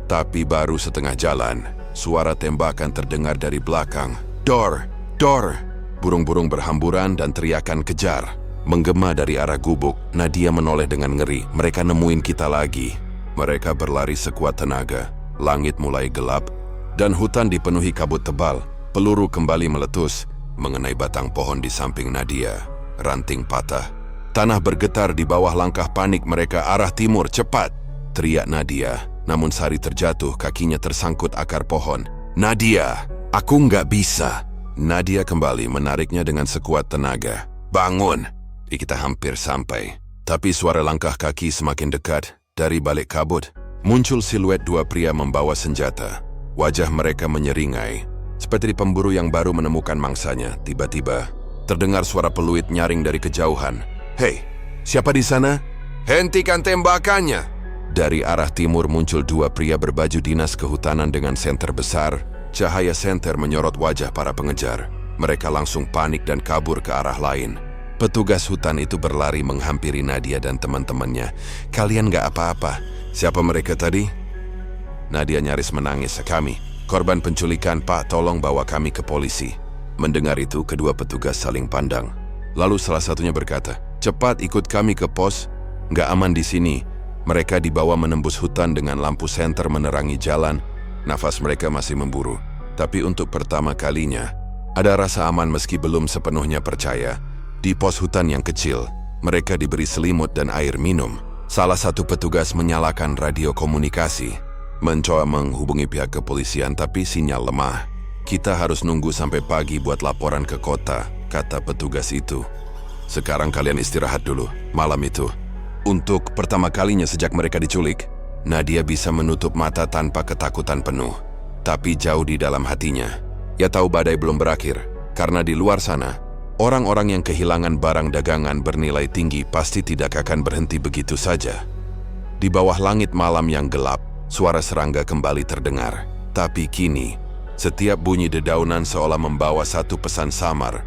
Tapi baru setengah jalan, suara tembakan terdengar dari belakang. Dor! Dor! Burung-burung berhamburan dan teriakan kejar. Menggema dari arah gubuk, Nadia menoleh dengan ngeri. Mereka nemuin kita lagi. Mereka berlari sekuat tenaga. Langit mulai gelap, dan hutan dipenuhi kabut tebal. Peluru kembali meletus, mengenai batang pohon di samping Nadia. Ranting patah. Tanah bergetar di bawah langkah panik mereka arah timur, cepat! Teriak Nadia, namun Sari terjatuh, kakinya tersangkut akar pohon. Nadia, aku nggak bisa. Nadia kembali menariknya dengan sekuat tenaga. Bangun! Kita hampir sampai. Tapi suara langkah kaki semakin dekat. Dari balik kabut, muncul siluet dua pria membawa senjata. Wajah mereka menyeringai, seperti pemburu yang baru menemukan mangsanya. Tiba-tiba, terdengar suara peluit nyaring dari kejauhan. Hei, siapa di sana? Hentikan tembakannya! Dari arah timur muncul dua pria berbaju dinas kehutanan dengan senter besar. Cahaya senter menyorot wajah para pengejar. Mereka langsung panik dan kabur ke arah lain. Petugas hutan itu berlari menghampiri Nadia dan teman-temannya. Kalian gak apa-apa. Siapa mereka tadi? Nadia nyaris menangis. Kami, korban penculikan, Pak, tolong bawa kami ke polisi. Mendengar itu, kedua petugas saling pandang. Lalu salah satunya berkata, cepat ikut kami ke pos. Gak aman di sini. Mereka dibawa menembus hutan dengan lampu senter menerangi jalan. Nafas mereka masih memburu. Tapi untuk pertama kalinya, ada rasa aman meski belum sepenuhnya percaya. Di pos hutan yang kecil, mereka diberi selimut dan air minum. Salah satu petugas menyalakan radio komunikasi. Mencoba menghubungi pihak kepolisian tapi sinyal lemah. Kita harus nunggu sampai pagi buat laporan ke kota, kata petugas itu. Sekarang kalian istirahat dulu, malam itu. Untuk pertama kalinya sejak mereka diculik, Nadia bisa menutup mata tanpa ketakutan penuh. Tapi jauh di dalam hatinya, ia tahu badai belum berakhir. Karena di luar sana, orang-orang yang kehilangan barang dagangan bernilai tinggi pasti tidak akan berhenti begitu saja. Di bawah langit malam yang gelap, suara serangga kembali terdengar. Tapi kini, setiap bunyi dedaunan seolah membawa satu pesan samar,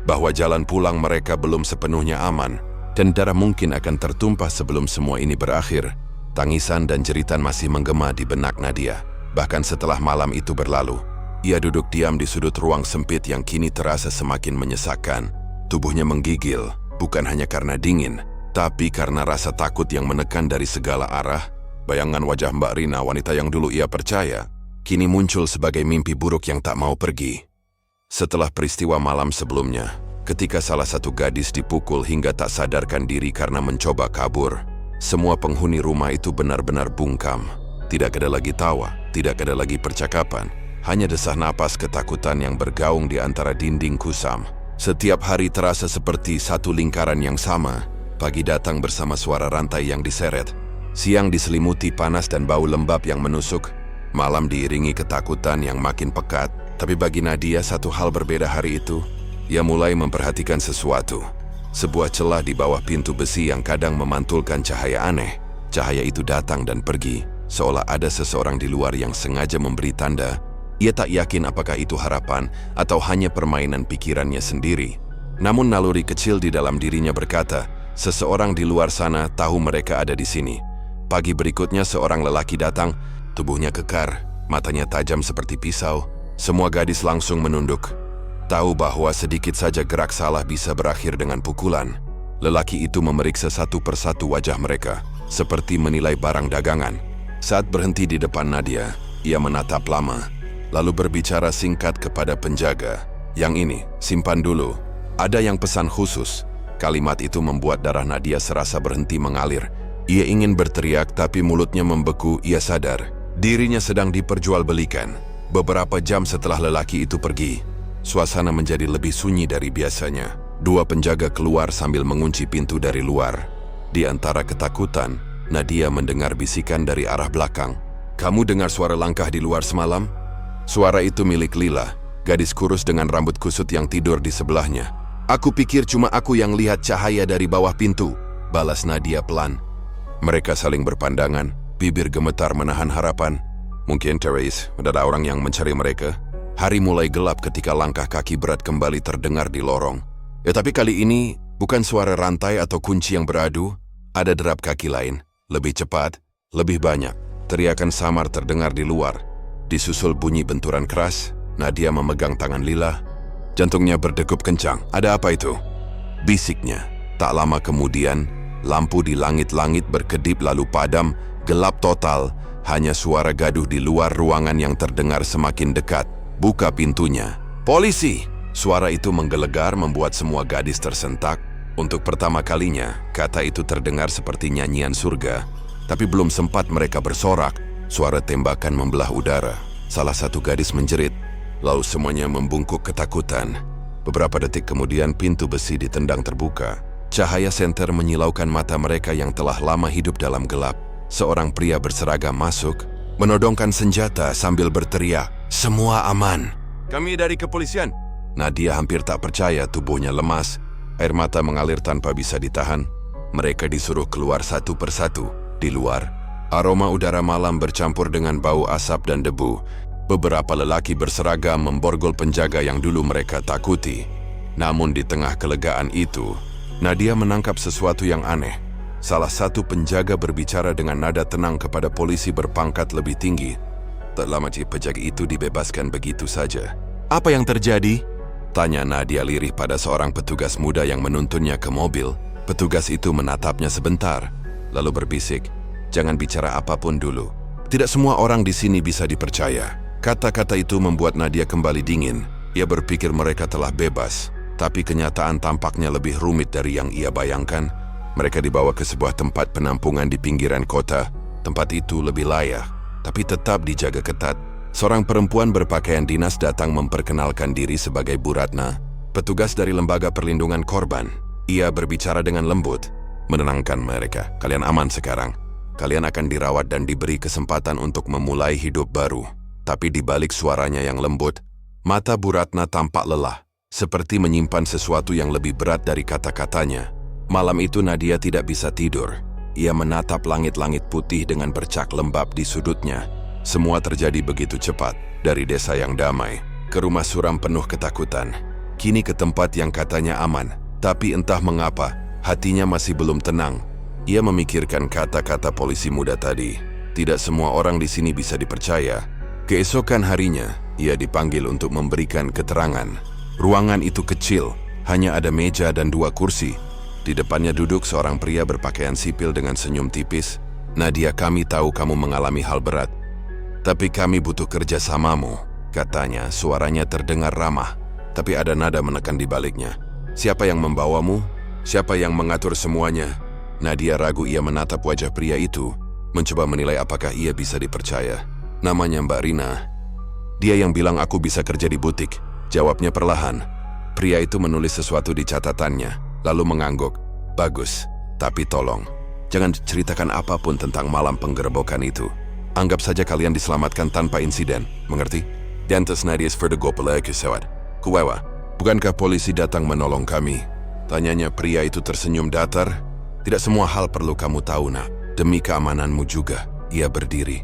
bahwa jalan pulang mereka belum sepenuhnya aman, dan darah mungkin akan tertumpah sebelum semua ini berakhir. Tangisan dan jeritan masih menggema di benak Nadia. Bahkan setelah malam itu berlalu, ia duduk diam di sudut ruang sempit yang kini terasa semakin menyesakkan. Tubuhnya menggigil, bukan hanya karena dingin, tapi karena rasa takut yang menekan dari segala arah. Bayangan wajah Mbak Rina, wanita yang dulu ia percaya, kini muncul sebagai mimpi buruk yang tak mau pergi. Setelah peristiwa malam sebelumnya, ketika salah satu gadis dipukul hingga tak sadarkan diri karena mencoba kabur, semua penghuni rumah itu benar-benar bungkam. Tidak ada lagi tawa, tidak ada lagi percakapan. Hanya desah napas ketakutan yang bergaung di antara dinding kusam. Setiap hari terasa seperti satu lingkaran yang sama. Pagi datang bersama suara rantai yang diseret. Siang diselimuti panas dan bau lembab yang menusuk. Malam diiringi ketakutan yang makin pekat. Tapi bagi Nadia satu hal berbeda hari itu. Ia mulai memperhatikan sesuatu. Sebuah celah di bawah pintu besi yang kadang memantulkan cahaya aneh. Cahaya itu datang dan pergi, seolah ada seseorang di luar yang sengaja memberi tanda. Ia tak yakin apakah itu harapan atau hanya permainan pikirannya sendiri. Namun naluri kecil di dalam dirinya berkata, seseorang di luar sana tahu mereka ada di sini. Pagi berikutnya seorang lelaki datang, tubuhnya kekar, matanya tajam seperti pisau. Semua gadis langsung menunduk. Tahu bahwa sedikit saja gerak salah bisa berakhir dengan pukulan. Lelaki itu memeriksa satu persatu wajah mereka, seperti menilai barang dagangan. Saat berhenti di depan Nadia, ia menatap lama, lalu berbicara singkat kepada penjaga. Yang ini, simpan dulu. Ada yang pesan khusus. Kalimat itu membuat darah Nadia serasa berhenti mengalir. Ia ingin berteriak tapi mulutnya membeku. Ia sadar, dirinya sedang diperjualbelikan. Beberapa jam setelah lelaki itu pergi, suasana menjadi lebih sunyi dari biasanya. Dua penjaga keluar sambil mengunci pintu dari luar. Di antara ketakutan, Nadia mendengar bisikan dari arah belakang. Kamu dengar suara langkah di luar semalam? Suara itu milik Lila, gadis kurus dengan rambut kusut yang tidur di sebelahnya. Aku pikir cuma aku yang lihat cahaya dari bawah pintu, balas Nadia pelan. Mereka saling berpandangan, bibir gemetar menahan harapan. Mungkin Therese, ada orang yang mencari mereka. Hari mulai gelap ketika langkah kaki berat kembali terdengar di lorong. Ya tapi kali ini bukan suara rantai atau kunci yang beradu, ada derap kaki lain. Lebih cepat, lebih banyak. Teriakan samar terdengar di luar. Disusul bunyi benturan keras. Nadia memegang tangan Lila. Jantungnya berdegup kencang. Ada apa itu? Bisiknya. Tak lama kemudian, lampu di langit-langit berkedip lalu padam, gelap total, hanya suara gaduh di luar ruangan yang terdengar semakin dekat. Buka pintunya. Polisi! Suara itu menggelegar membuat semua gadis tersentak. Untuk pertama kalinya, kata itu terdengar seperti nyanyian surga. Tapi belum sempat mereka bersorak, suara tembakan membelah udara. Salah satu gadis menjerit, lalu semuanya membungkuk ketakutan. Beberapa detik kemudian pintu besi ditendang terbuka. Cahaya senter menyilaukan mata mereka yang telah lama hidup dalam gelap. Seorang pria berseragam masuk, menodongkan senjata sambil berteriak, "Semua aman. Kami dari kepolisian." Nadia hampir tak percaya, tubuhnya lemas. Air mata mengalir tanpa bisa ditahan. Mereka disuruh keluar satu persatu. Di luar, aroma udara malam bercampur dengan bau asap dan debu. Beberapa lelaki berseragam memborgol penjaga yang dulu mereka takuti. Namun di tengah kelegaan itu, Nadia menangkap sesuatu yang aneh. Salah satu penjaga berbicara dengan nada tenang kepada polisi berpangkat lebih tinggi. Tak lama penjaga itu dibebaskan begitu saja. "Apa yang terjadi?" tanya Nadia lirih pada seorang petugas muda yang menuntunnya ke mobil. Petugas itu menatapnya sebentar, lalu berbisik, "Jangan bicara apapun dulu. Tidak semua orang di sini bisa dipercaya." Kata-kata itu membuat Nadia kembali dingin. Ia berpikir mereka telah bebas, tapi kenyataan tampaknya lebih rumit dari yang ia bayangkan. Mereka dibawa ke sebuah tempat penampungan di pinggiran kota. Tempat itu lebih layak, tapi tetap dijaga ketat. Seorang perempuan berpakaian dinas datang memperkenalkan diri sebagai Bu Ratna, petugas dari Lembaga Perlindungan Korban. Ia berbicara dengan lembut, menenangkan mereka. "Kalian aman sekarang. Kalian akan dirawat dan diberi kesempatan untuk memulai hidup baru." Tapi di balik suaranya yang lembut, mata Bu Ratna tampak lelah, seperti menyimpan sesuatu yang lebih berat dari kata-katanya. Malam itu Nadia tidak bisa tidur. Ia menatap langit-langit putih dengan bercak lembab di sudutnya. Semua terjadi begitu cepat, dari desa yang damai, ke rumah suram penuh ketakutan. Kini ke tempat yang katanya aman, tapi entah mengapa, hatinya masih belum tenang. Ia memikirkan kata-kata polisi muda tadi. Tidak semua orang di sini bisa dipercaya. Keesokan harinya, ia dipanggil untuk memberikan keterangan. Ruangan itu kecil, hanya ada meja dan 2 kursi. Di depannya duduk seorang pria berpakaian sipil dengan senyum tipis. "Nadia, kami tahu kamu mengalami hal berat, tapi kami butuh kerjasamamu," katanya. Suaranya terdengar ramah, tapi ada nada menekan di baliknya. "Siapa yang membawamu? Siapa yang mengatur semuanya?" Nadia ragu. Ia menatap wajah pria itu, mencoba menilai apakah ia bisa dipercaya. "Namanya Mbak Rina. Dia yang bilang aku bisa kerja di butik," jawabnya perlahan. Pria itu menulis sesuatu di catatannya, lalu mengangguk. "Bagus, tapi tolong, jangan ceritakan apapun tentang malam penggerebekan itu. Anggap saja kalian diselamatkan tanpa insiden, mengerti?" "Dantas Nadias Vertigopala Kesewat. Kuwewa, bukankah polisi datang menolong kami?" tanyanya. Pria itu tersenyum datar. "Tidak semua hal perlu kamu tahu, nak. Demi keamananmu juga." Ia berdiri,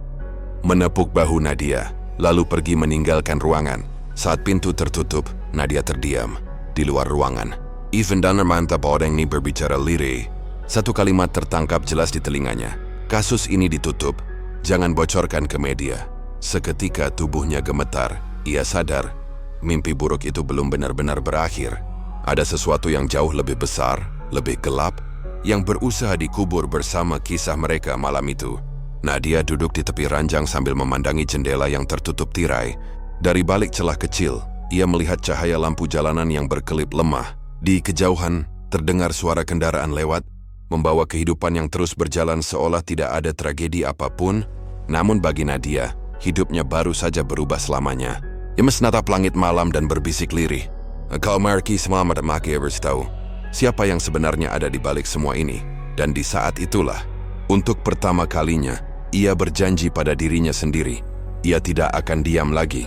menepuk bahu Nadia, lalu pergi meninggalkan ruangan. Saat pintu tertutup, Nadia terdiam. Di luar ruangan, Ivan dan mantap orang ini berbicara lirih. Satu kalimat tertangkap jelas di telinganya. "Kasus ini ditutup. Jangan bocorkan ke media." Seketika tubuhnya gemetar. Ia sadar, mimpi buruk itu belum benar-benar berakhir. Ada sesuatu yang jauh lebih besar, lebih gelap, yang berusaha dikubur bersama kisah mereka malam itu. Nadia duduk di tepi ranjang sambil memandangi jendela yang tertutup tirai. Dari balik celah kecil, ia melihat cahaya lampu jalanan yang berkelip lemah. Di kejauhan, terdengar suara kendaraan lewat, membawa kehidupan yang terus berjalan seolah tidak ada tragedi apapun. Namun bagi Nadia, hidupnya baru saja berubah selamanya. Ia menatap langit malam dan berbisik lirih. "Kau marki selamat maki harus tahu siapa yang sebenarnya ada di balik semua ini." Dan di saat itulah, untuk pertama kalinya, ia berjanji pada dirinya sendiri. Ia tidak akan diam lagi.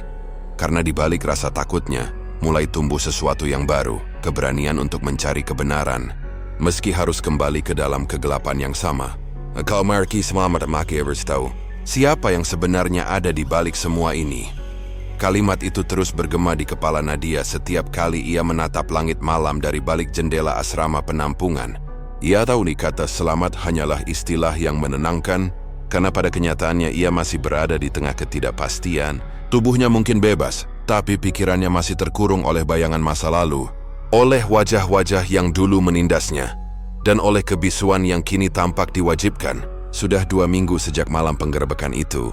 Karena di balik rasa takutnya, mulai tumbuh sesuatu yang baru, keberanian untuk mencari kebenaran. Meski harus kembali ke dalam kegelapan yang sama. "Kau marki selamat maki harus tahu siapa yang sebenarnya ada di balik semua ini." Kalimat itu terus bergema di kepala Nadia setiap kali ia menatap langit malam dari balik jendela asrama penampungan. Ia tahu nih kata selamat hanyalah istilah yang menenangkan, karena pada kenyataannya ia masih berada di tengah ketidakpastian. Tubuhnya mungkin bebas, tapi pikirannya masih terkurung oleh bayangan masa lalu, oleh wajah-wajah yang dulu menindasnya. Dan oleh kebisuan yang kini tampak diwajibkan, sudah 2 minggu sejak malam penggerebekan itu.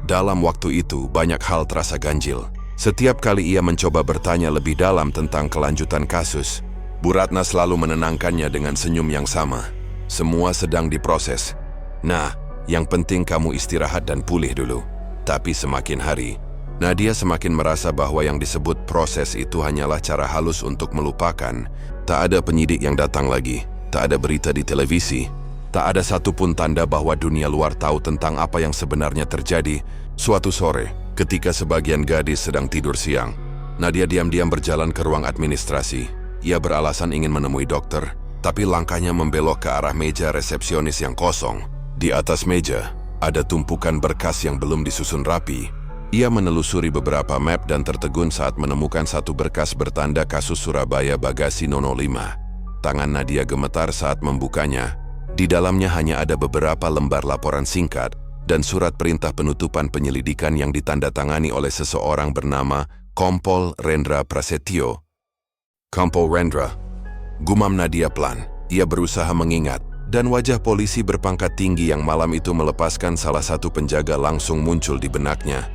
Dalam waktu itu, banyak hal terasa ganjil. Setiap kali ia mencoba bertanya lebih dalam tentang kelanjutan kasus, Bu Ratna selalu menenangkannya dengan senyum yang sama. Semua sedang diproses. Nah, yang penting kamu istirahat dan pulih dulu. Tapi semakin hari, Nadia semakin merasa bahwa yang disebut proses itu hanyalah cara halus untuk melupakan. Tak ada penyidik yang datang lagi. Tak ada berita di televisi. Tak ada satupun tanda bahwa dunia luar tahu tentang apa yang sebenarnya terjadi. Suatu sore, ketika sebagian gadis sedang tidur siang, Nadia diam-diam berjalan ke ruang administrasi. Ia beralasan ingin menemui dokter, tapi langkahnya membelok ke arah meja resepsionis yang kosong. Di atas meja, ada tumpukan berkas yang belum disusun rapi. Ia menelusuri beberapa map dan tertegun saat menemukan satu berkas bertanda kasus Surabaya Bagasi Nono 5. Tangan Nadia gemetar saat membukanya. Di dalamnya hanya ada beberapa lembar laporan singkat dan surat perintah penutupan penyelidikan yang ditandatangani oleh seseorang bernama Kompol Rendra Prasetyo. Kompol Rendra, gumam Nadia pelan. Ia berusaha mengingat, dan wajah polisi berpangkat tinggi yang malam itu melepaskan salah satu penjaga langsung muncul di benaknya.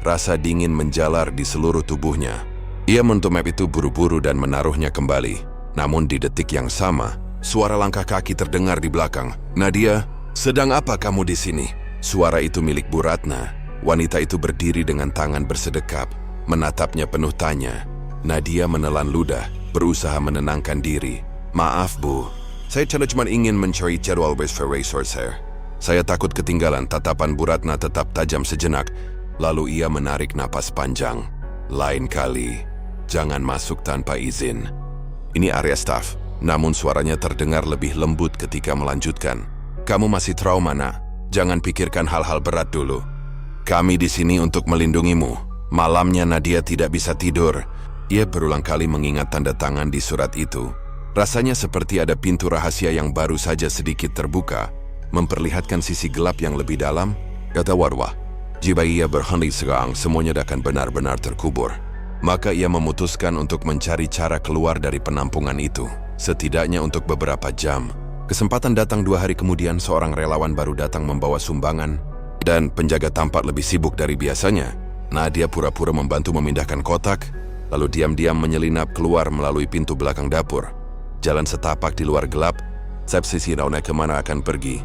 Rasa dingin menjalar di seluruh tubuhnya. Ia menutup map itu buru-buru dan menaruhnya kembali. Namun di detik yang sama, suara langkah kaki terdengar di belakang. "Nadia, sedang apa kamu di sini?" Suara itu milik Bu Ratna. Wanita itu berdiri dengan tangan bersedekap, menatapnya penuh tanya. Nadia menelan ludah, berusaha menenangkan diri. "Maaf Bu, saya cuma ingin mencari jadwal bus for resort saya. Saya takut ketinggalan." Tatapan Bu Ratna tetap tajam sejenak, lalu ia menarik napas panjang. "Lain kali, jangan masuk tanpa izin. Ini area staff." Namun suaranya terdengar lebih lembut ketika melanjutkan. "Kamu masih trauma, Nak. Jangan pikirkan hal-hal berat dulu. Kami di sini untuk melindungimu." Malamnya Nadia tidak bisa tidur. Ia berulang kali mengingat tanda tangan di surat itu. Rasanya seperti ada pintu rahasia yang baru saja sedikit terbuka, memperlihatkan sisi gelap yang lebih dalam. Kata Warwah, jika ia berhenti sekarang, semuanya akan benar-benar terkubur. Maka ia memutuskan untuk mencari cara keluar dari penampungan itu, setidaknya untuk beberapa jam. Kesempatan datang 2 hari kemudian. Seorang relawan baru datang membawa sumbangan, dan penjaga tampak lebih sibuk dari biasanya. Nadia pura-pura membantu memindahkan kotak, lalu diam-diam menyelinap keluar melalui pintu belakang dapur. Jalan setapak di luar gelap, Sepsisi Rauna kemana akan pergi.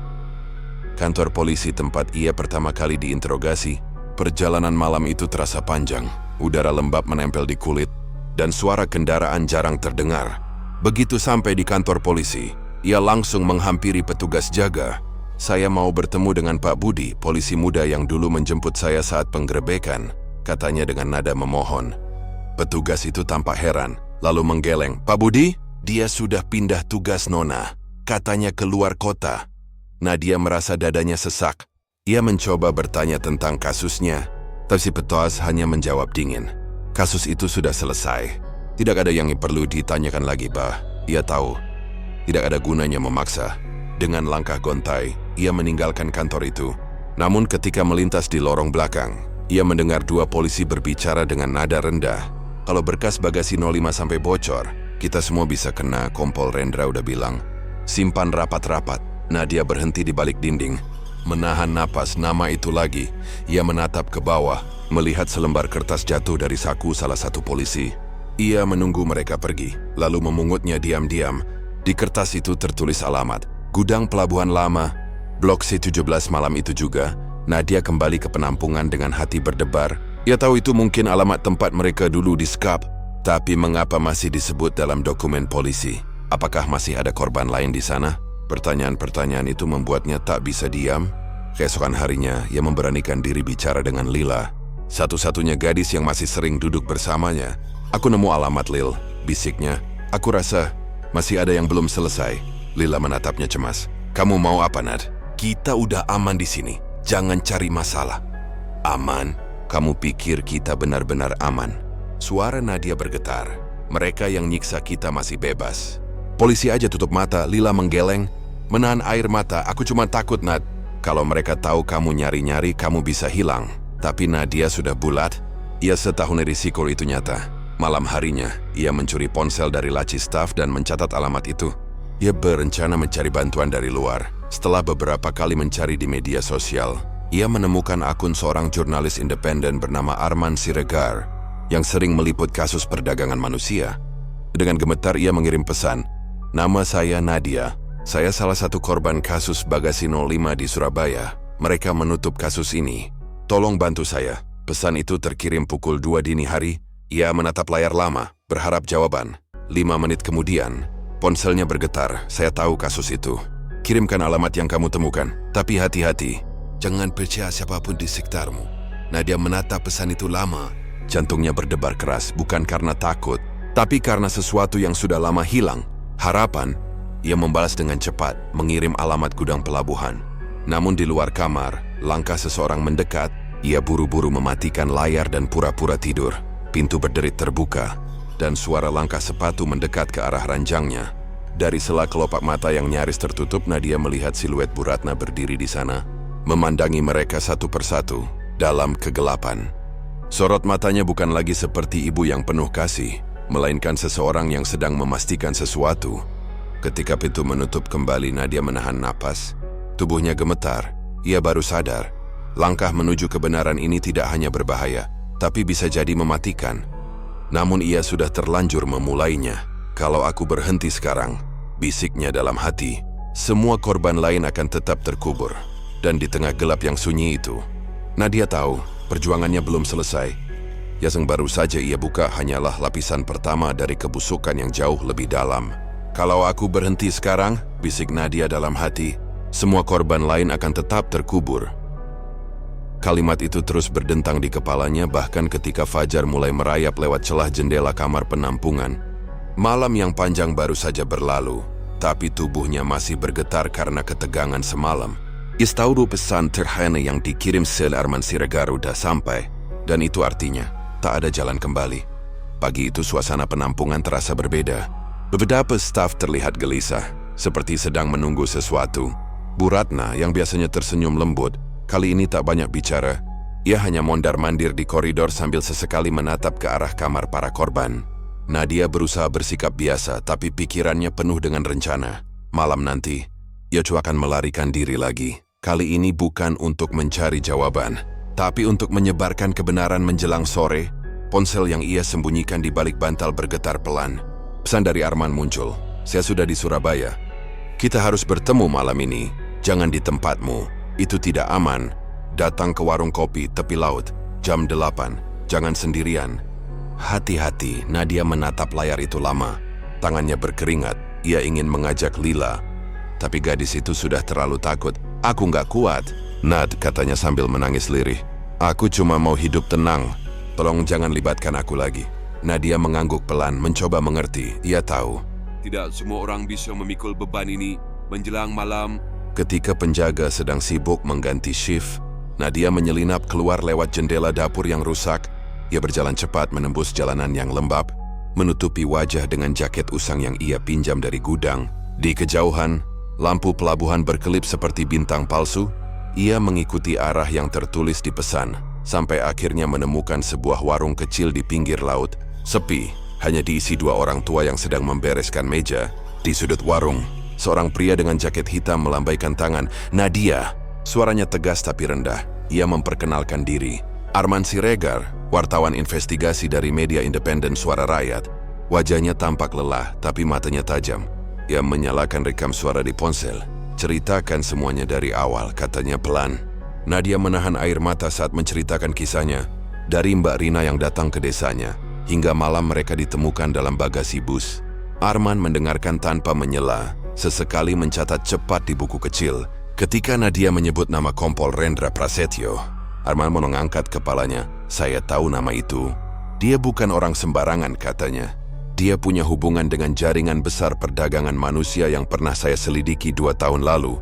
Kantor polisi tempat ia pertama kali diinterogasi. Perjalanan malam itu terasa panjang. Udara lembab menempel di kulit, dan suara kendaraan jarang terdengar. Begitu sampai di kantor polisi, ia langsung menghampiri petugas jaga. "Saya mau bertemu dengan Pak Budi, polisi muda yang dulu menjemput saya saat penggerebekan," katanya dengan nada memohon. Petugas itu tampak heran, lalu menggeleng. "Pak Budi? Dia sudah pindah tugas, Nona. Katanya keluar kota." Nadia merasa dadanya sesak. Ia mencoba bertanya tentang kasusnya, tapi si petugas hanya menjawab dingin. Kasus itu sudah selesai. Tidak ada yang perlu ditanyakan lagi, Pak. Ia tahu. Tidak ada gunanya memaksa. Dengan langkah gontai, ia meninggalkan kantor itu. Namun ketika melintas di lorong belakang, ia mendengar 2 polisi berbicara dengan nada rendah. "Kalau berkas Bagasi 05 sampai bocor, kita semua bisa kena." Kompol Rendra udah bilang. "Simpan rapat-rapat." Nadia berhenti di balik dinding, menahan napas. Nama itu lagi. Ia menatap ke bawah, melihat selembar kertas jatuh dari saku salah satu polisi. Ia menunggu mereka pergi, lalu memungutnya diam-diam. Di kertas itu tertulis alamat, Gudang Pelabuhan Lama, Blok C17. Malam itu juga, Nadia kembali ke penampungan dengan hati berdebar. Ia tahu itu mungkin alamat tempat mereka dulu di Skap, tapi mengapa masih disebut dalam dokumen polisi? Apakah masih ada korban lain di sana? Pertanyaan-pertanyaan itu membuatnya tak bisa diam. Keesokan harinya, ia memberanikan diri bicara dengan Lila, satu-satunya gadis yang masih sering duduk bersamanya. "Aku nemu alamat, Lil," bisiknya. "Aku rasa masih ada yang belum selesai." Lila menatapnya cemas. "Kamu mau apa, Nad? Kita udah aman di sini. Jangan cari masalah." "Aman? Kamu pikir kita benar-benar aman?" Suara Nadia bergetar. "Mereka yang nyiksa kita masih bebas. Polisi aja tutup mata." Lila menggeleng, menahan air mata. "Aku cuma takut, Nad. Kalau mereka tahu kamu nyari-nyari, kamu bisa hilang." Tapi Nadia sudah bulat. Ia setahun risiko itu nyata. Malam harinya, ia mencuri ponsel dari laci staf dan mencatat alamat itu. Ia berencana mencari bantuan dari luar. Setelah beberapa kali mencari di media sosial, ia menemukan akun seorang jurnalis independen bernama Arman Siregar yang sering meliput kasus perdagangan manusia. Dengan gemetar ia mengirim pesan, "Nama saya Nadia. Saya salah satu korban kasus Bagasi 05 di Surabaya. Mereka menutup kasus ini. Tolong bantu saya." Pesan itu terkirim pukul 2 dini hari. Ia menatap layar lama, berharap jawaban. 5 menit kemudian, ponselnya bergetar. "Saya tahu kasus itu. Kirimkan alamat yang kamu temukan. Tapi hati-hati. Jangan percaya siapapun di sekitarmu." Nadia menatap pesan itu lama. Jantungnya berdebar keras, bukan karena takut, tapi karena sesuatu yang sudah lama hilang. Harapan. Ia membalas dengan cepat, mengirim alamat gudang pelabuhan. Namun di luar kamar, langkah seseorang mendekat. Ia buru-buru mematikan layar dan pura-pura tidur. Pintu berderit terbuka, dan suara langkah sepatu mendekat ke arah ranjangnya. Dari sela kelopak mata yang nyaris tertutup, Nadia melihat siluet Bu Ratna berdiri di sana, memandangi mereka satu persatu dalam kegelapan. Sorot matanya bukan lagi seperti ibu yang penuh kasih, melainkan seseorang yang sedang memastikan sesuatu. Ketika pintu menutup kembali, Nadia menahan napas. Tubuhnya gemetar. Ia baru sadar, langkah menuju kebenaran ini tidak hanya berbahaya, tapi bisa jadi mematikan. Namun ia sudah terlanjur memulainya. "Kalau aku berhenti sekarang," bisiknya dalam hati, "semua korban lain akan tetap terkubur." Dan di tengah gelap yang sunyi itu, Nadia tahu perjuangannya belum selesai. Yang baru saja ia buka hanyalah lapisan pertama dari kebusukan yang jauh lebih dalam. "Kalau aku berhenti sekarang," bisik Nadia dalam hati, "semua korban lain akan tetap terkubur." Kalimat itu terus berdentang di kepalanya bahkan ketika fajar mulai merayap lewat celah jendela kamar penampungan. Malam yang panjang baru saja berlalu, tapi tubuhnya masih bergetar karena ketegangan semalam. Istauru pesan terhene yang dikirim sel Arman Siregar udah sampai, dan itu artinya tak ada jalan kembali. Pagi itu suasana penampungan terasa berbeda. Beberapa staf terlihat gelisah, seperti sedang menunggu sesuatu. Bu Ratna yang biasanya tersenyum lembut, kali ini tak banyak bicara. Ia hanya mondar-mandir di koridor sambil sesekali menatap ke arah kamar para korban. Nadia berusaha bersikap biasa, tapi pikirannya penuh dengan rencana. Malam nanti, ia akan melarikan diri lagi. Kali ini bukan untuk mencari jawaban, tapi untuk menyebarkan kebenaran menjelang sore. Ponsel yang ia sembunyikan di balik bantal bergetar pelan. Pesan dari Arman muncul, "Saya sudah di Surabaya. Kita harus bertemu malam ini. Jangan di tempatmu. Itu tidak aman. Datang ke warung kopi tepi laut, jam 8. Jangan sendirian." Hati-hati, Nadia menatap layar itu lama. Tangannya berkeringat. Ia ingin mengajak Lila, tapi gadis itu sudah terlalu takut. "Aku nggak kuat." "Nad," katanya sambil menangis lirih, "aku cuma mau hidup tenang. Tolong jangan libatkan aku lagi." Nadia mengangguk pelan, mencoba mengerti. Ia tahu, tidak semua orang bisa memikul beban ini menjelang malam. Ketika penjaga sedang sibuk mengganti shift, Nadia menyelinap keluar lewat jendela dapur yang rusak. Ia berjalan cepat menembus jalanan yang lembab, menutupi wajah dengan jaket usang yang ia pinjam dari gudang. Di kejauhan, lampu pelabuhan berkelip seperti bintang palsu. Ia mengikuti arah yang tertulis di pesan, sampai akhirnya menemukan sebuah warung kecil di pinggir laut. Sepi, hanya diisi 2 orang tua yang sedang membereskan meja. Di sudut warung, seorang pria dengan jaket hitam melambaikan tangan. "Nadia!" Suaranya tegas tapi rendah. Ia memperkenalkan diri. Arman Siregar, wartawan investigasi dari media independen Suara Rakyat. Wajahnya tampak lelah, tapi matanya tajam. Ia menyalakan rekam suara di ponsel. "Ceritakan semuanya dari awal," katanya pelan. Nadia menahan air mata saat menceritakan kisahnya. Dari Mbak Rina yang datang ke desanya, hingga malam mereka ditemukan dalam bagasi bus. Arman mendengarkan tanpa menyela, sesekali mencatat cepat di buku kecil. Ketika Nadia menyebut nama Kompol Rendra Prasetyo, Arman mengangkat kepalanya. "Saya tahu nama itu. Dia bukan orang sembarangan," katanya. "Dia punya hubungan dengan jaringan besar perdagangan manusia yang pernah saya selidiki 2 tahun lalu.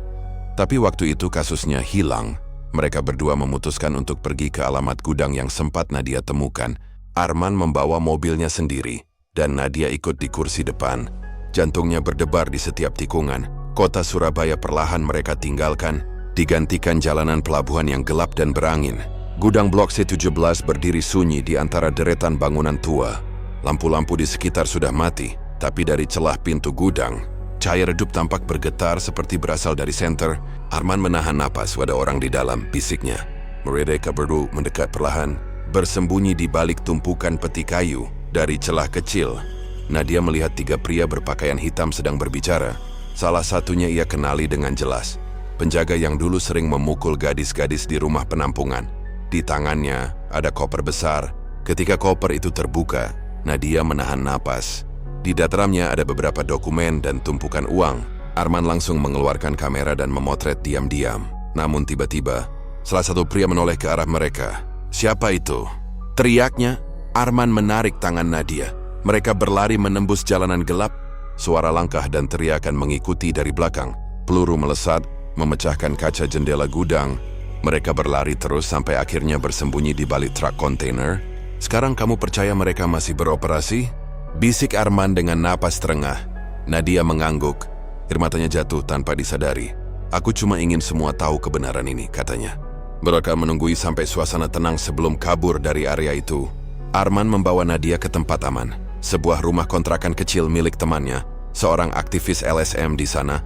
Tapi waktu itu kasusnya hilang." Mereka berdua memutuskan untuk pergi ke alamat gudang yang sempat Nadia temukan. Arman membawa mobilnya sendiri, dan Nadia ikut di kursi depan. Jantungnya berdebar di setiap tikungan. Kota Surabaya perlahan mereka tinggalkan, digantikan jalanan pelabuhan yang gelap dan berangin. Gudang Blok C17 berdiri sunyi di antara deretan bangunan tua. Lampu-lampu di sekitar sudah mati, tapi dari celah pintu gudang, Cahaya redup tampak bergetar seperti berasal dari senter. Arman menahan napas, ada orang di dalam, bisiknya. Mereka berdua mendekat perlahan, bersembunyi di balik tumpukan peti kayu dari celah kecil. Nadia melihat 3 pria berpakaian hitam sedang berbicara. Salah satunya ia kenali dengan jelas. Penjaga yang dulu sering memukul gadis-gadis di rumah penampungan. Di tangannya ada koper besar. Ketika koper itu terbuka, Nadia menahan napas. Di dalamnya ada beberapa dokumen dan tumpukan uang. Arman langsung mengeluarkan kamera dan memotret diam-diam. Namun tiba-tiba, salah satu pria menoleh ke arah mereka. "Siapa itu?" teriaknya. Arman menarik tangan Nadia. Mereka berlari menembus jalanan gelap. Suara langkah dan teriakan mengikuti dari belakang. Peluru melesat, memecahkan kaca jendela gudang. Mereka berlari terus sampai akhirnya bersembunyi di balik truk kontainer. "Sekarang kamu percaya mereka masih beroperasi?" bisik Arman dengan napas terengah. Nadia mengangguk. Air matanya jatuh tanpa disadari. "Aku cuma ingin semua tahu kebenaran ini," katanya. Mereka menunggui sampai suasana tenang sebelum kabur dari area itu. Arman membawa Nadia ke tempat aman. Sebuah rumah kontrakan kecil milik temannya, seorang aktivis LSM di sana.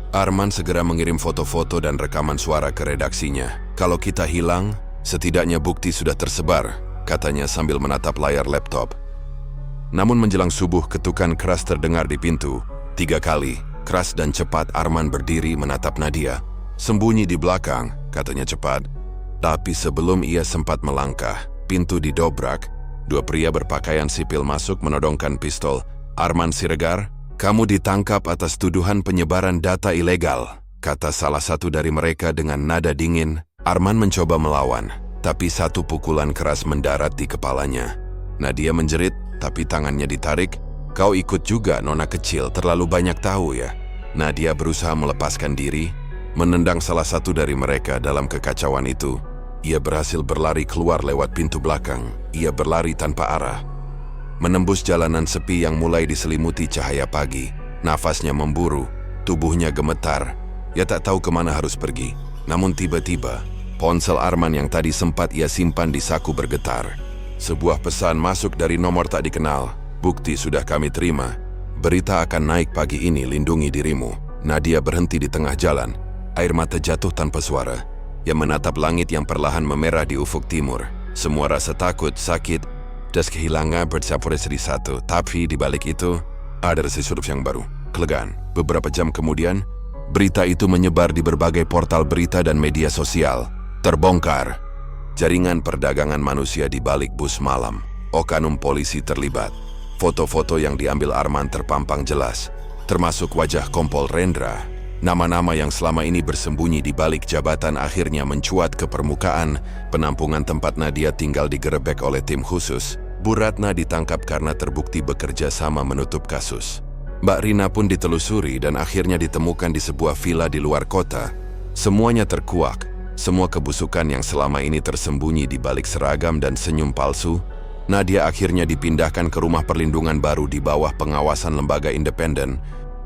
Arman segera mengirim foto-foto dan rekaman suara ke redaksinya. "Kalau kita hilang, setidaknya bukti sudah tersebar," katanya sambil menatap layar laptop. Namun menjelang subuh, ketukan keras terdengar di pintu. 3 kali, keras dan cepat Arman berdiri menatap Nadia. "Sembunyi di belakang," katanya cepat. Tapi sebelum ia sempat melangkah, pintu didobrak. 2 pria berpakaian sipil masuk menodongkan pistol. "Arman Siregar, kamu ditangkap atas tuduhan penyebaran data ilegal," kata salah satu dari mereka dengan nada dingin. Arman mencoba melawan, tapi 1 pukulan keras mendarat di kepalanya. Nadia menjerit, tapi tangannya ditarik. "Kau ikut juga, nona kecil, terlalu banyak tahu ya." Nadia berusaha melepaskan diri, menendang salah satu dari mereka dalam kekacauan itu. Ia berhasil berlari keluar lewat pintu belakang. Ia berlari tanpa arah, menembus jalanan sepi yang mulai diselimuti cahaya pagi. Nafasnya memburu, tubuhnya gemetar. Ia tak tahu kemana harus pergi. Namun tiba-tiba, ponsel Arman yang tadi sempat ia simpan di saku bergetar. Sebuah pesan masuk dari nomor tak dikenal. "Bukti sudah kami terima. Berita akan naik pagi ini, lindungi dirimu." Nadia berhenti di tengah jalan. Air mata jatuh tanpa suara. Ia menatap langit yang perlahan memerah di ufuk timur. Semua rasa takut, sakit, dan kehilangan bercampur jadi satu. Tapi di balik itu, ada sesuatu yang baru. Kelegaan. Beberapa jam kemudian, berita itu menyebar di berbagai portal berita dan media sosial. Terbongkar. Jaringan perdagangan manusia di balik bus malam. Oknum polisi terlibat. Foto-foto yang diambil Arman terpampang jelas, termasuk wajah Kompol Rendra. Nama-nama yang selama ini bersembunyi di balik jabatan akhirnya mencuat ke permukaan. Penampungan tempat Nadia tinggal digerebek oleh tim khusus. Bu Ratna ditangkap karena terbukti bekerja sama menutup kasus. Mbak Rina pun ditelusuri dan akhirnya ditemukan di sebuah villa di luar kota. Semuanya terkuak. Semua kebusukan yang selama ini tersembunyi di balik seragam dan senyum palsu. Nadia akhirnya dipindahkan ke rumah perlindungan baru di bawah pengawasan lembaga independen.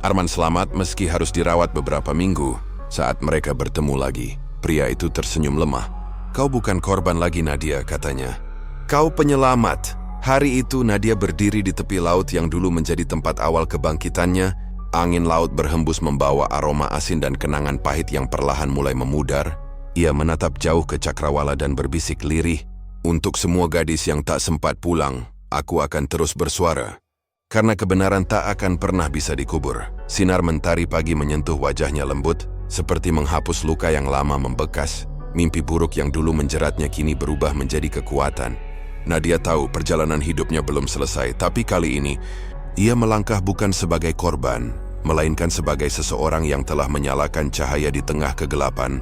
Arman selamat meski harus dirawat beberapa minggu. Saat mereka bertemu lagi, pria itu tersenyum lemah. "Kau bukan korban lagi, Nadia," katanya. "Kau penyelamat." Hari itu Nadia berdiri di tepi laut yang dulu menjadi tempat awal kebangkitannya. Angin laut berhembus membawa aroma asin dan kenangan pahit yang perlahan mulai memudar. Ia menatap jauh ke cakrawala dan berbisik lirih. "Untuk semua gadis yang tak sempat pulang, aku akan terus bersuara. Karena kebenaran tak akan pernah bisa dikubur." Sinar mentari pagi menyentuh wajahnya lembut, seperti menghapus luka yang lama membekas. Mimpi buruk yang dulu menjeratnya kini berubah menjadi kekuatan. Nadia tahu perjalanan hidupnya belum selesai, tapi kali ini, ia melangkah bukan sebagai korban, melainkan sebagai seseorang yang telah menyalakan cahaya di tengah kegelapan.